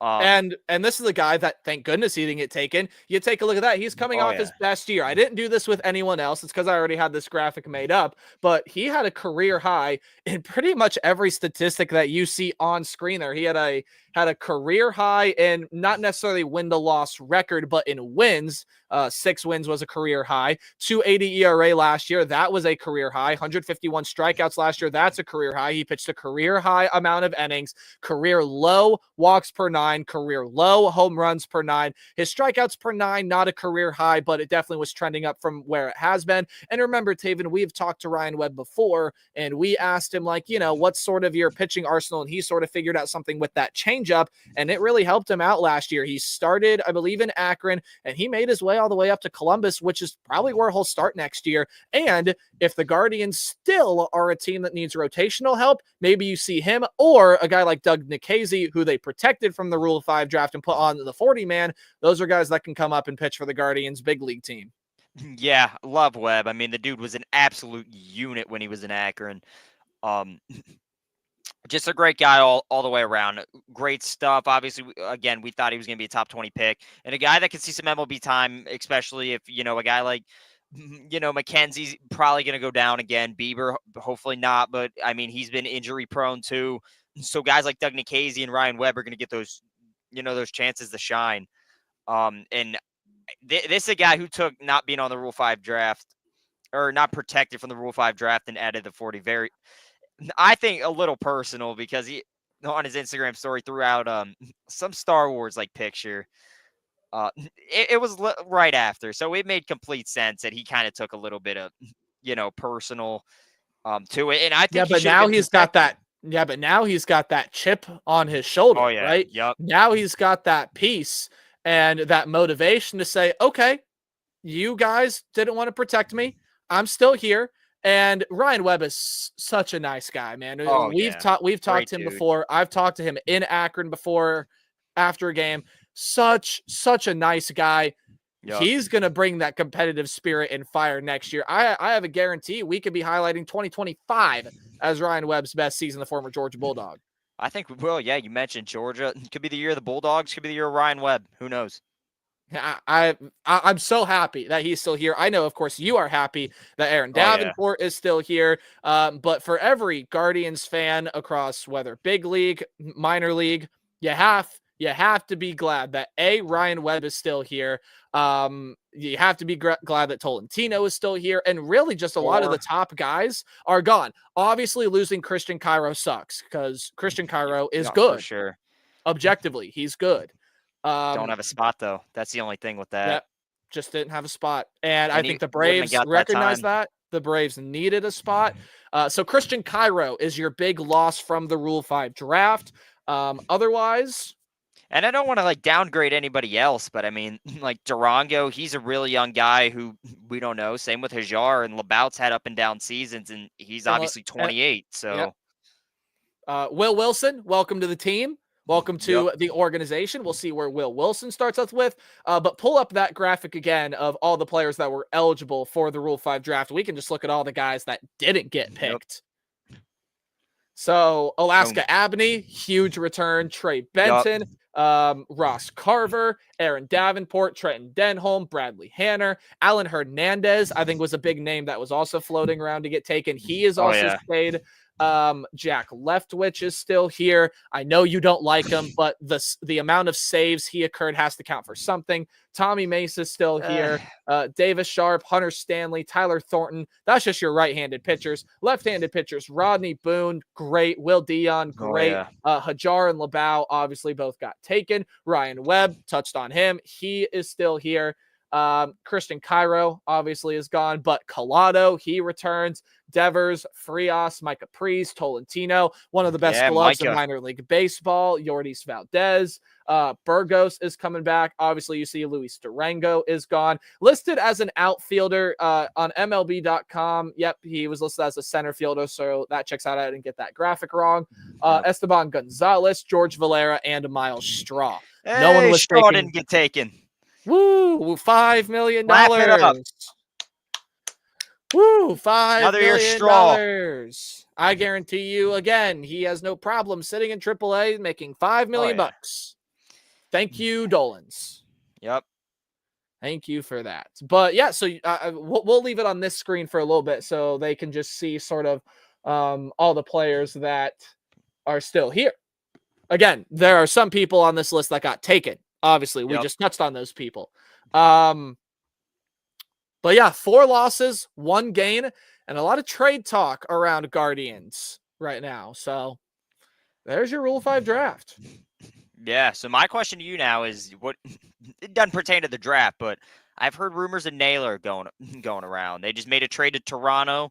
And this is a guy that, thank goodness, he didn't get taken. You take a look at that. He's coming off his best year. I didn't do this with anyone else. It's because I already had this graphic made up. But he had a career high in pretty much every statistic that you see on screen there. He had a career high in not necessarily win-to-loss record, but in wins. 6 wins was a career high. 2.80 ERA last year. That was a career high. 151 strikeouts last year. That's a career high. He pitched a career high amount of innings. Career low walks per per 9, career low. Home runs per 9. His strikeouts per 9, not a career high, but it definitely was trending up from where it has been. And remember, Taven, we've talked to Ryan Webb before, and we asked him, like, what's sort of your pitching arsenal? And he sort of figured out something with that changeup, and it really helped him out last year. He started, I believe, in Akron, and he made his way all the way up to Columbus, which is probably where he'll start next year. And if the Guardians still are a team that needs rotational help, maybe you see him or a guy like Doug Nikhazy, who they protected from the Rule 5 draft and put on the 40-man. Those are guys that can come up and pitch for the Guardians big league team. Yeah, love Webb. I mean, the dude was an absolute unit when he was in Akron. Just a great guy all the way around. Great stuff. Obviously, again, we thought he was going to be a top 20 pick, and a guy that can see some MLB time, especially if, a guy like, McKenzie's probably going to go down again. Bieber, hopefully not, but I mean, he's been injury prone too. So guys like Doug Nikhazy and Ryan Webb are going to get those, those chances to shine. And this is a guy who took not being on the Rule 5 draft, or not protected from the Rule 5 draft, and added the 40. I think a little personal, because he, on his Instagram story, threw out some Star Wars like picture. It was right after, so it made complete sense that he kind of took a little bit of, personal to it. And I think but now he's got that. Yeah, but now he's got that chip on his shoulder, Oh, yeah. right? Yep. Now he's got that piece and that motivation to say, okay, you guys didn't want to protect me. I'm still here. And Ryan Webb is such a nice guy, man. Oh, We've talked to him dude. before. I've talked to him in Akron before, after a game. Such a nice guy. Yep. He's going to bring that competitive spirit and fire next year. I have a guarantee we could be highlighting 2025 as Ryan Webb's best season, the former Georgia Bulldog. I think we will. Yeah, you mentioned Georgia. Could be the year of the Bulldogs. Could be the year of Ryan Webb. Who knows? I'm so happy that he's still here. I know, of course, you are happy that Aaron Davenport is still here. But for every Guardians fan across whether big league, minor league, you have to be glad that Ryan Webb is still here. You have to be glad that Tolentino is still here, and really just a lot of the top guys are gone. Obviously, losing Christian Cairo sucks, because Christian Cairo is good. For sure. Objectively, he's good. Don't have a spot, though. That's the only thing with that. Yep, just didn't have a spot. And I think the Braves recognize that. The Braves needed a spot. So Christian Cairo is your big loss from the Rule 5 draft. Otherwise... And I don't want to downgrade anybody else, but I mean, Durango, he's a really young guy who we don't know. Same with Hajar, and Labout's had up and down seasons, and he's obviously 28. So, Will Wilson, welcome to the team. Welcome to the organization. We'll see where Will Wilson starts us with. But pull up that graphic again of all the players that were eligible for the Rule 5 draft. We can just look at all the guys that didn't get picked. So Alaska Abney, huge return. Trey Benton, Ross Carver, Aaron Davenport, Trenton Denholm, Bradley Hanner, Alan Hernandez, I think was a big name that was also floating around to get taken. He is also stayed. Jack Leftwich is still here. I know you don't like him, but the amount of saves he occurred has to count for something. Tommy Mace is still here. Davis Sharp, Hunter Stanley, Tyler Thornton. That's just your right-handed pitchers. Left-handed pitchers, Rodney Boone, great. Will Dion, great. Hajar and Labout, obviously both got taken. Ryan Webb, touched on him. He is still here. Christian Cairo obviously is gone, but Collado, he returns. Devers, Frias, Micah Priest, Tolentino, one of the best gloves in minor league baseball. Yordis Valdez, Burgos is coming back. Obviously, you see Luis Durango is gone. Listed as an outfielder on MLB.com. Yep, he was listed as a center fielder, so that checks out. I didn't get that graphic wrong. Esteban Gonzalez, George Valera, and Miles Straw. No one was Straw didn't get taken. Woo! $5 million. Wrap it up. Woo! $5 million. Straw. I guarantee you, again, he has no problem sitting in AAA making $5 million bucks. Thank you, Dolans. Yep. Thank you for that. But yeah, so we'll leave it on this screen for a little bit so they can just see sort of all the players that are still here. Again, there are some people on this list that got taken. Obviously, we just touched on those people. But yeah, 4 losses, 1 gain, and a lot of trade talk around Guardians right now. So there's your Rule 5 draft. Yeah. So my question to you now is, what it doesn't pertain to the draft, but I've heard rumors of Naylor going around. They just made a trade to Toronto.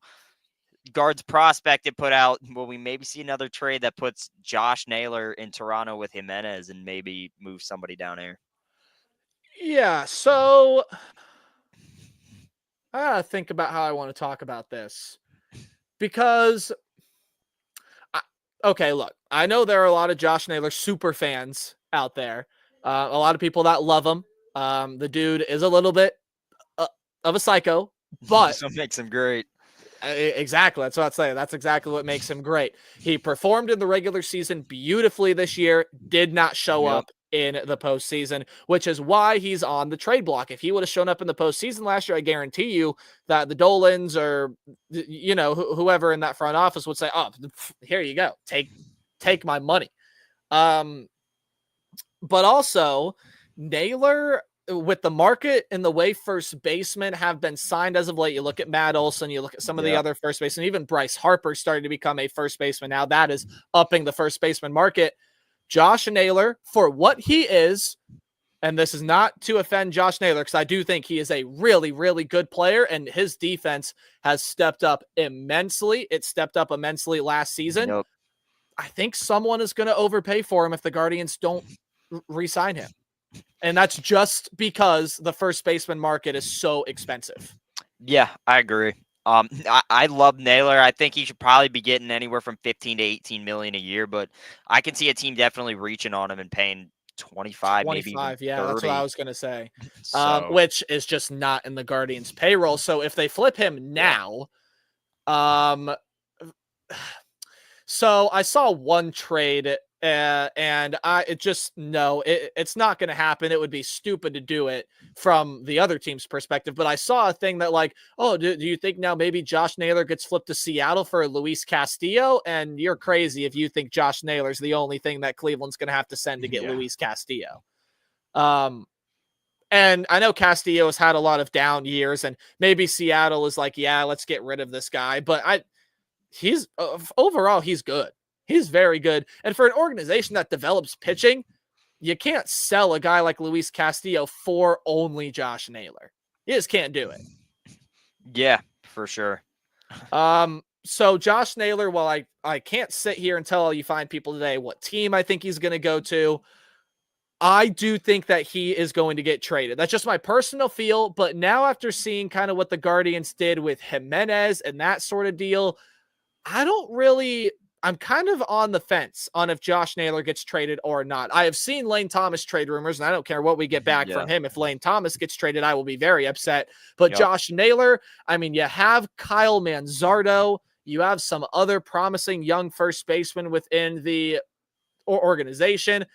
Guards prospect put out. Will we maybe see another trade that puts Josh Naylor in Toronto with Jimenez and maybe move somebody down here? Yeah, so I gotta think about how I want to talk about this because, okay, look, I know there are a lot of Josh Naylor super fans out there, a lot of people that love him. The dude is a little bit of a psycho, but So makes him great. exactly, that's what I'd say. That's exactly what makes him great. He performed in the regular season beautifully this year, did not show up in the postseason, which is why he's on the trade block. If he would have shown up in the postseason last year, I guarantee you that the Dolans or whoever in that front office would say, "Oh, here you go, take my money." But also Naylor, with the market and the way first basemen have been signed as of late, you look at Matt Olson, you look at some of the other first basemen, even Bryce Harper starting to become a first baseman now. That is upping the first baseman market. Josh Naylor, for what he is, and this is not to offend Josh Naylor, because I do think he is a really, really good player, and his defense has stepped up immensely. It stepped up immensely last season. Yep. I think someone is going to overpay for him if the Guardians don't re-sign him. And that's just because the first baseman market is so expensive. Yeah, I agree. I love Naylor. I think he should probably be getting anywhere from 15 to 18 million a year, but I can see a team definitely reaching on him and paying 25, maybe even 30. Yeah, that's what I was going to say. So, Which is just not in the Guardians payroll. So if they flip him now, so I saw one trade and it's not going to happen. It would be stupid to do it from the other team's perspective. But I saw a thing that like, oh, do you think now maybe Josh Naylor gets flipped to Seattle for Luis Castillo? And you're crazy if you think Josh Naylor's the only thing that Cleveland's going to have to send to get Luis Castillo. And I know Castillo has had a lot of down years, and maybe Seattle is like, yeah, let's get rid of this guy. But he's overall, he's good. He's very good. And for an organization that develops pitching, you can't sell a guy like Luis Castillo for only Josh Naylor. You just can't do it. Yeah, for sure. So Josh Naylor, while I can't sit here and tell you fine people today what team I think he's going to go to, I do think that he is going to get traded. That's just my personal feel. But now after seeing kind of what the Guardians did with Jimenez and that sort of deal, I'm kind of on the fence on if Josh Naylor gets traded or not. I have seen Lane Thomas trade rumors, and I don't care what we get back from him. If Lane Thomas gets traded, I will be very upset. But Josh Naylor, I mean, you have Kyle Manzardo. You have some other promising young first baseman within the organization.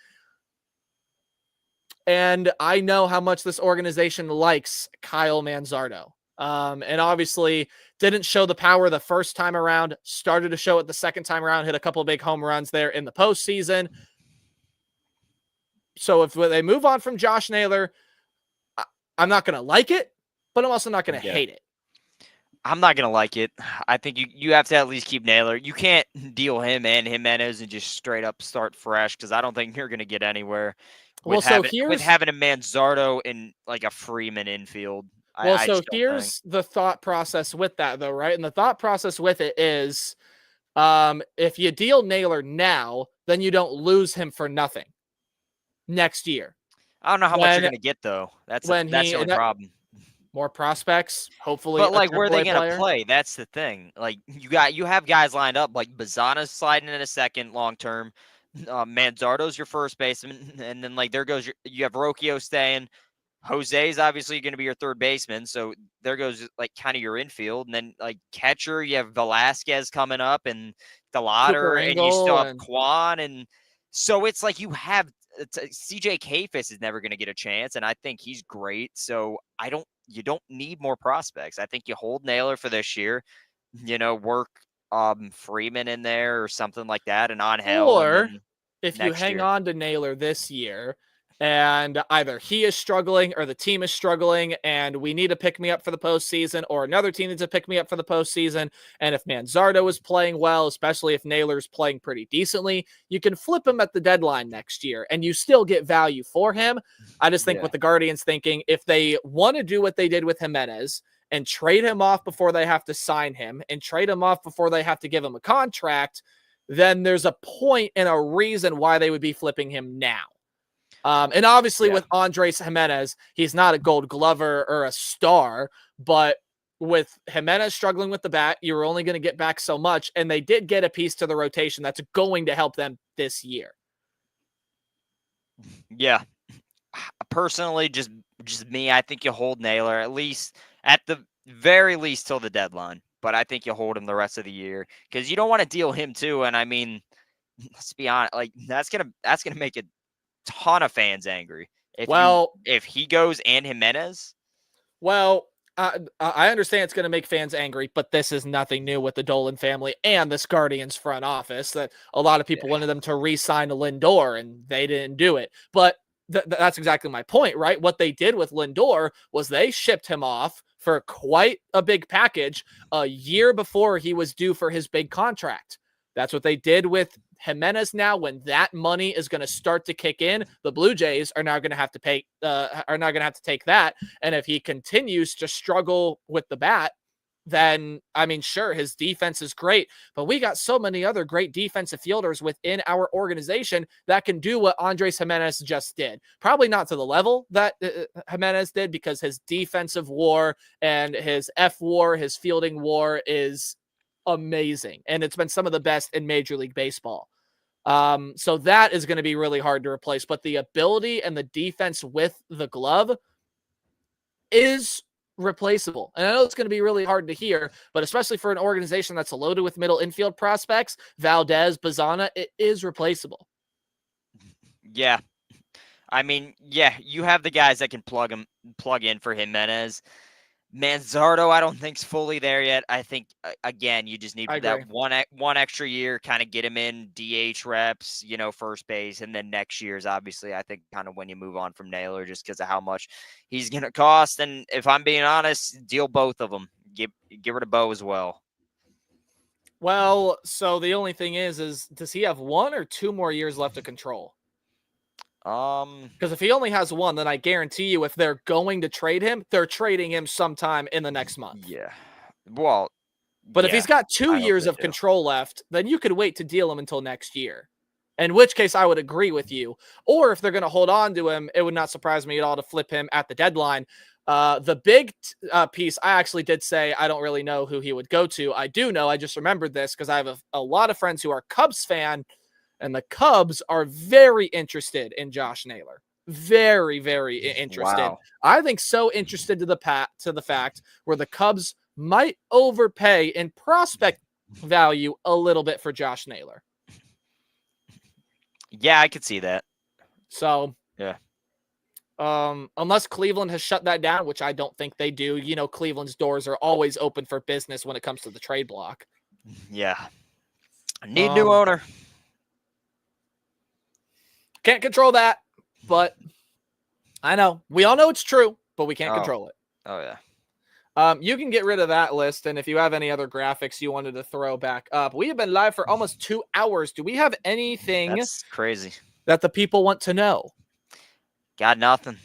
And I know how much this organization likes Kyle Manzardo. And obviously didn't show the power the first time around, started to show it the second time around, hit a couple of big home runs there in the postseason. So if they move on from Josh Naylor, I'm not going to like it, but I'm also not going to hate it. I'm not going to like it. I think you have to at least keep Naylor. You can't deal him and Jimenez and just straight up start fresh, because I don't think you're going to get anywhere with having a Manzardo and like a Freeman infield. Here's the thought process with that, though, right? And the thought process with it is if you deal Naylor now, then you don't lose him for nothing next year. I don't know how much you're going to get, though. That's the only problem. More prospects, hopefully. But like, where are they going to play? That's the thing. Like, you have guys lined up, like Bazana's sliding in a second long term. Manzardo's your first baseman, and then like you have Rocchio staying. Jose's obviously going to be your third baseman, so there goes like kind of your infield, and then like catcher, you have Velasquez coming up and DeLauder, and you still have Kwan, and so it's like you have CJ Kayfus is never going to get a chance, and I think he's great. So you don't need more prospects. I think you hold Naylor for this year, work Freeman in there or something like that, and on Angel. Or if you hang on to Naylor this year and either he is struggling or the team is struggling, and we need to pick me up for the postseason, or another team needs to pick me up for the postseason. And if Manzardo is playing well, especially if Naylor's playing pretty decently, you can flip him at the deadline next year and you still get value for him. I just think Yeah. with the Guardians thinking, if they want to do what they did with Jimenez and trade him off before they have to sign him and trade him off before they have to give him a contract, then there's a point and a reason why they would be flipping him now. And obviously with Andres Jimenez, he's not a Gold Glover or a star, but with Jimenez struggling with the bat, you're only going to get back so much. And they did get a piece to the rotation that's going to help them this year. Yeah. Personally, just me, I think you hold Naylor at the very least till the deadline. But I think you hold him the rest of the year because you don't want to deal him too. And I mean, let's be honest, like that's gonna make a ton of fans angry. If he goes and Jimenez. Well, I understand it's going to make fans angry, but this is nothing new with the Dolan family and this Guardians front office. That a lot of people wanted them to re-sign Lindor, and they didn't do it. But that's exactly my point, right? What they did with Lindor was they shipped him off for quite a big package a year before he was due for his big contract. That's what they did with Jimenez. Now, when that money is going to start to kick in, the Blue Jays are now going to have to take that. And if he continues to struggle with the bat, then, I mean, sure, his defense is great, but we got so many other great defensive fielders within our organization that can do what Andres Jimenez just did. Probably not to the level that Jimenez did, because his defensive WAR and his FWAR, his fielding WAR is amazing. And it's been some of the best in Major League Baseball. So that is going to be really hard to replace, but the ability and the defense with the glove is replaceable. And I know it's going to be really hard to hear, but especially for an organization that's loaded with middle infield prospects, Valdez, Bazana, it is replaceable. Yeah. I mean, yeah, you have the guys that can plug in for Jimenez. Manzardo, I don't think's fully there yet. I think again, you just need that one extra year, kind of get him in DH reps, first base, and then next year's obviously I think kind of when you move on from Naylor, just because of how much he's going to cost. And if I'm being honest, deal both of them. Get rid of Bo as well. Well, so the only thing is does he have 1 or 2 more years left to control? Because if he only has 1, then I guarantee you, if they're going to trade him, they're trading him sometime in the next month. Yeah. Well, but if he's got 2 years of control left, then you could wait to deal him until next year. In which case, I would agree with you. Or if they're going to hold on to him, it would not surprise me at all to flip him at the deadline. The big piece, I actually did say I don't really know who he would go to. I do know. I just remembered this because I have a lot of friends who are Cubs fan. And the Cubs are very interested in Josh Naylor. Very, very interested. Wow. I think so interested to the fact where the Cubs might overpay in prospect value a little bit for Josh Naylor. Yeah, I could see that. So, yeah. Unless Cleveland has shut that down, which I don't think they do. Cleveland's doors are always open for business when it comes to the trade block. Yeah. Need new owner. Can't control that, but I know. We all know it's true, but we can't control it. Oh, yeah. You can get rid of that list, and if you have any other graphics you wanted to throw back up, we have been live for almost 2 hours. Do we have anything That's crazy that the people want to know? Got nothing.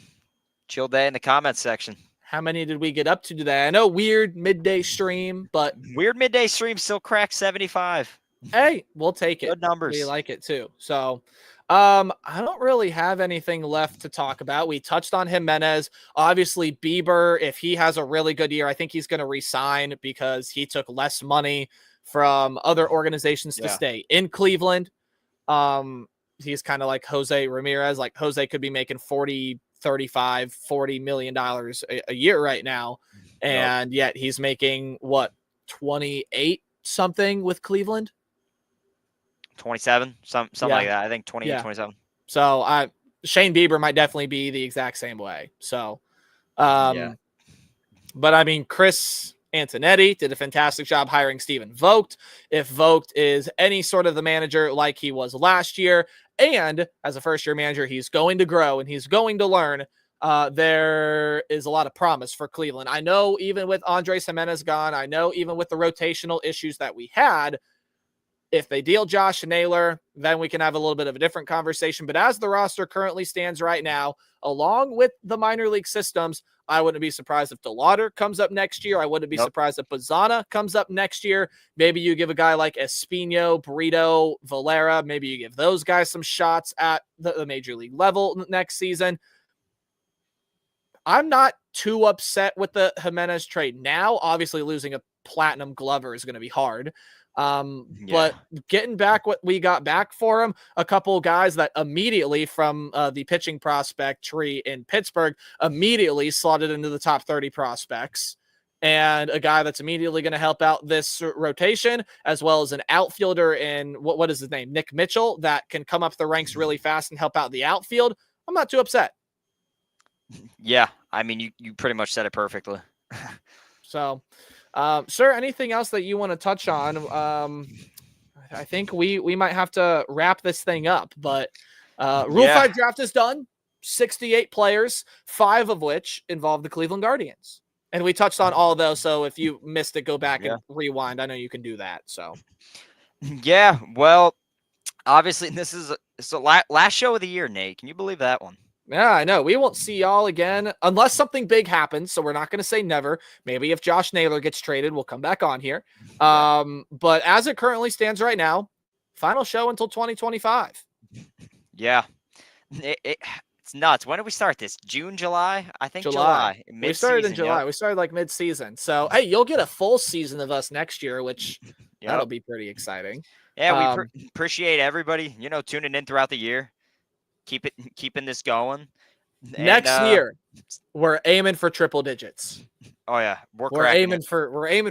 Chill day in the comments section. How many did we get up to today? I know weird midday stream, but weird midday stream still cracked 75. Hey, we'll take it. Good numbers. We like it too. So, I don't really have anything left to talk about. We touched on Jimenez. Obviously, Bieber, if he has a really good year, I think he's going to resign because he took less money from other organizations to stay in Cleveland. He's kind of like Jose Ramirez. Like Jose could be making $40 million a year right now. And yet he's making what, 28 something with Cleveland? 27, something like that. I think 28, 27. So Shane Bieber might definitely be the exact same way. So, but I mean, Chris Antonetti did a fantastic job hiring Steven Vogt. If Vogt is any sort of the manager like he was last year, and as a first-year manager, he's going to grow and he's going to learn, there is a lot of promise for Cleveland. I know even with Andres Jimenez gone, I know even with the rotational issues that we had, if they deal Josh Naylor, then we can have a little bit of a different conversation. But as the roster currently stands right now, along with the minor league systems, I wouldn't be surprised if DeLauder comes up next year. I wouldn't be surprised if Bazzana comes up next year. Maybe you give a guy like Espino, Burrito, Valera. Maybe you give those guys some shots at the major league level next season. I'm not too upset with the Jimenez trade now. Obviously, losing a platinum glover is going to be hard. But getting back what we got back for him, a couple guys that immediately from the pitching prospect tree in Pittsburgh immediately slotted into the top 30 prospects, and a guy that's immediately going to help out this rotation, as well as an outfielder in what is his name? Nick Mitchell, that can come up the ranks really fast and help out the outfield. I'm not too upset. Yeah. I mean, you pretty much said it perfectly. So, sir, anything else that you want to touch on? I think we might have to wrap this thing up, but Rule 5 draft is done. 68 players, 5 of which involve the Cleveland Guardians. And we touched on all of those, so if you missed it, go back and rewind. I know you can do that. So, yeah, well, obviously this is last show of the year, Nate. Can you believe that one? Yeah, I know. We won't see y'all again unless something big happens. So we're not going to say never. Maybe if Josh Naylor gets traded, we'll come back on here. But as it currently stands right now, final show until 2025. Yeah. It's nuts. When did we start this? June, July? I think July. Mid-season, We started in July. Yep. We started like mid-season. So, hey, you'll get a full season of us next year, which that'll be pretty exciting. Yeah, we appreciate everybody, tuning in throughout the year. Keeping this going. Next year, we're aiming for triple digits. Oh yeah, we're aiming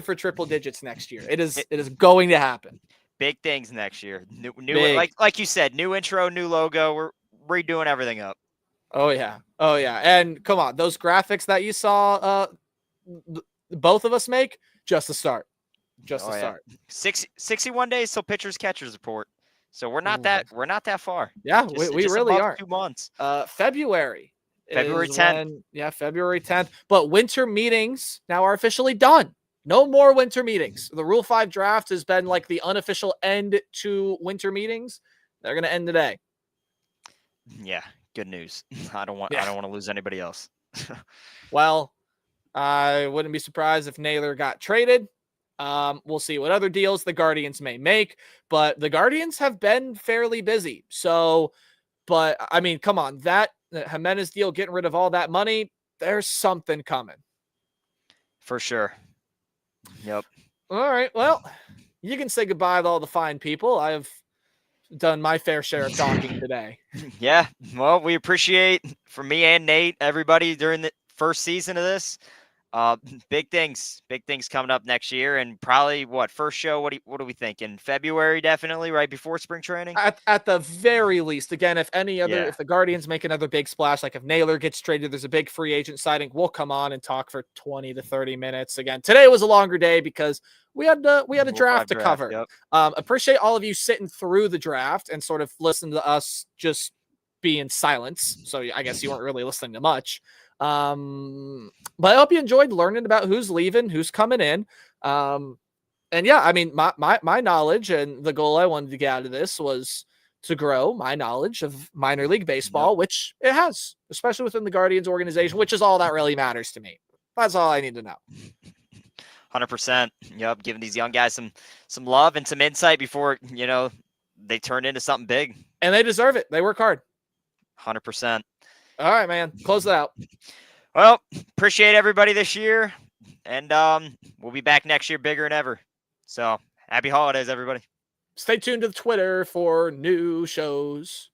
for triple digits next year. It is going to happen. Big things next year. New like you said, new intro, new logo. We're redoing everything up. Oh yeah, and come on, those graphics that you saw, both of us make, just a start. Start. 61 days till pitchers catchers report. So we're not that far. Yeah, we really are. 2 months. February 10th. February 10th. But winter meetings now are officially done. No more winter meetings. The Rule 5 draft has been like the unofficial end to winter meetings. They're going to end today. Yeah, good news. I don't want to lose anybody else. Well, I wouldn't be surprised if Naylor got traded. We'll see what other deals the Guardians may make, but the Guardians have been fairly busy. So, but I mean, come on, that Jimenez deal, getting rid of all that money, there's something coming. For sure. Yep. All right. Well, you can say goodbye to all the fine people. I've done my fair share of talking today. Yeah. Well, we appreciate, from me and Nate, everybody during the first season of this. Big things coming up next year, and probably first show? What do we think? In February, definitely right before spring training. At the very least, again, if the Guardians make another big splash, like if Naylor gets traded, there's a big free agent signing, we'll come on and talk for 20 to 30 minutes. Again, today was a longer day because we had a draft to cover. Yep. Appreciate all of you sitting through the draft and sort of listening to us just be in silence. So I guess you weren't really listening to much. But I hope you enjoyed learning about who's leaving, who's coming in. And yeah, I mean, my knowledge and the goal I wanted to get out of this was to grow my knowledge of minor league baseball, which it has, especially within the Guardians organization, which is all that really matters to me. That's all I need to know. 100%. Yep. Giving these young guys some love and some insight before, they turn into something big. And they deserve it. They work hard. 100%. All right, man. Close it out. Well, appreciate everybody this year. And we'll be back next year bigger than ever. So happy holidays, everybody. Stay tuned to Twitter for new shows.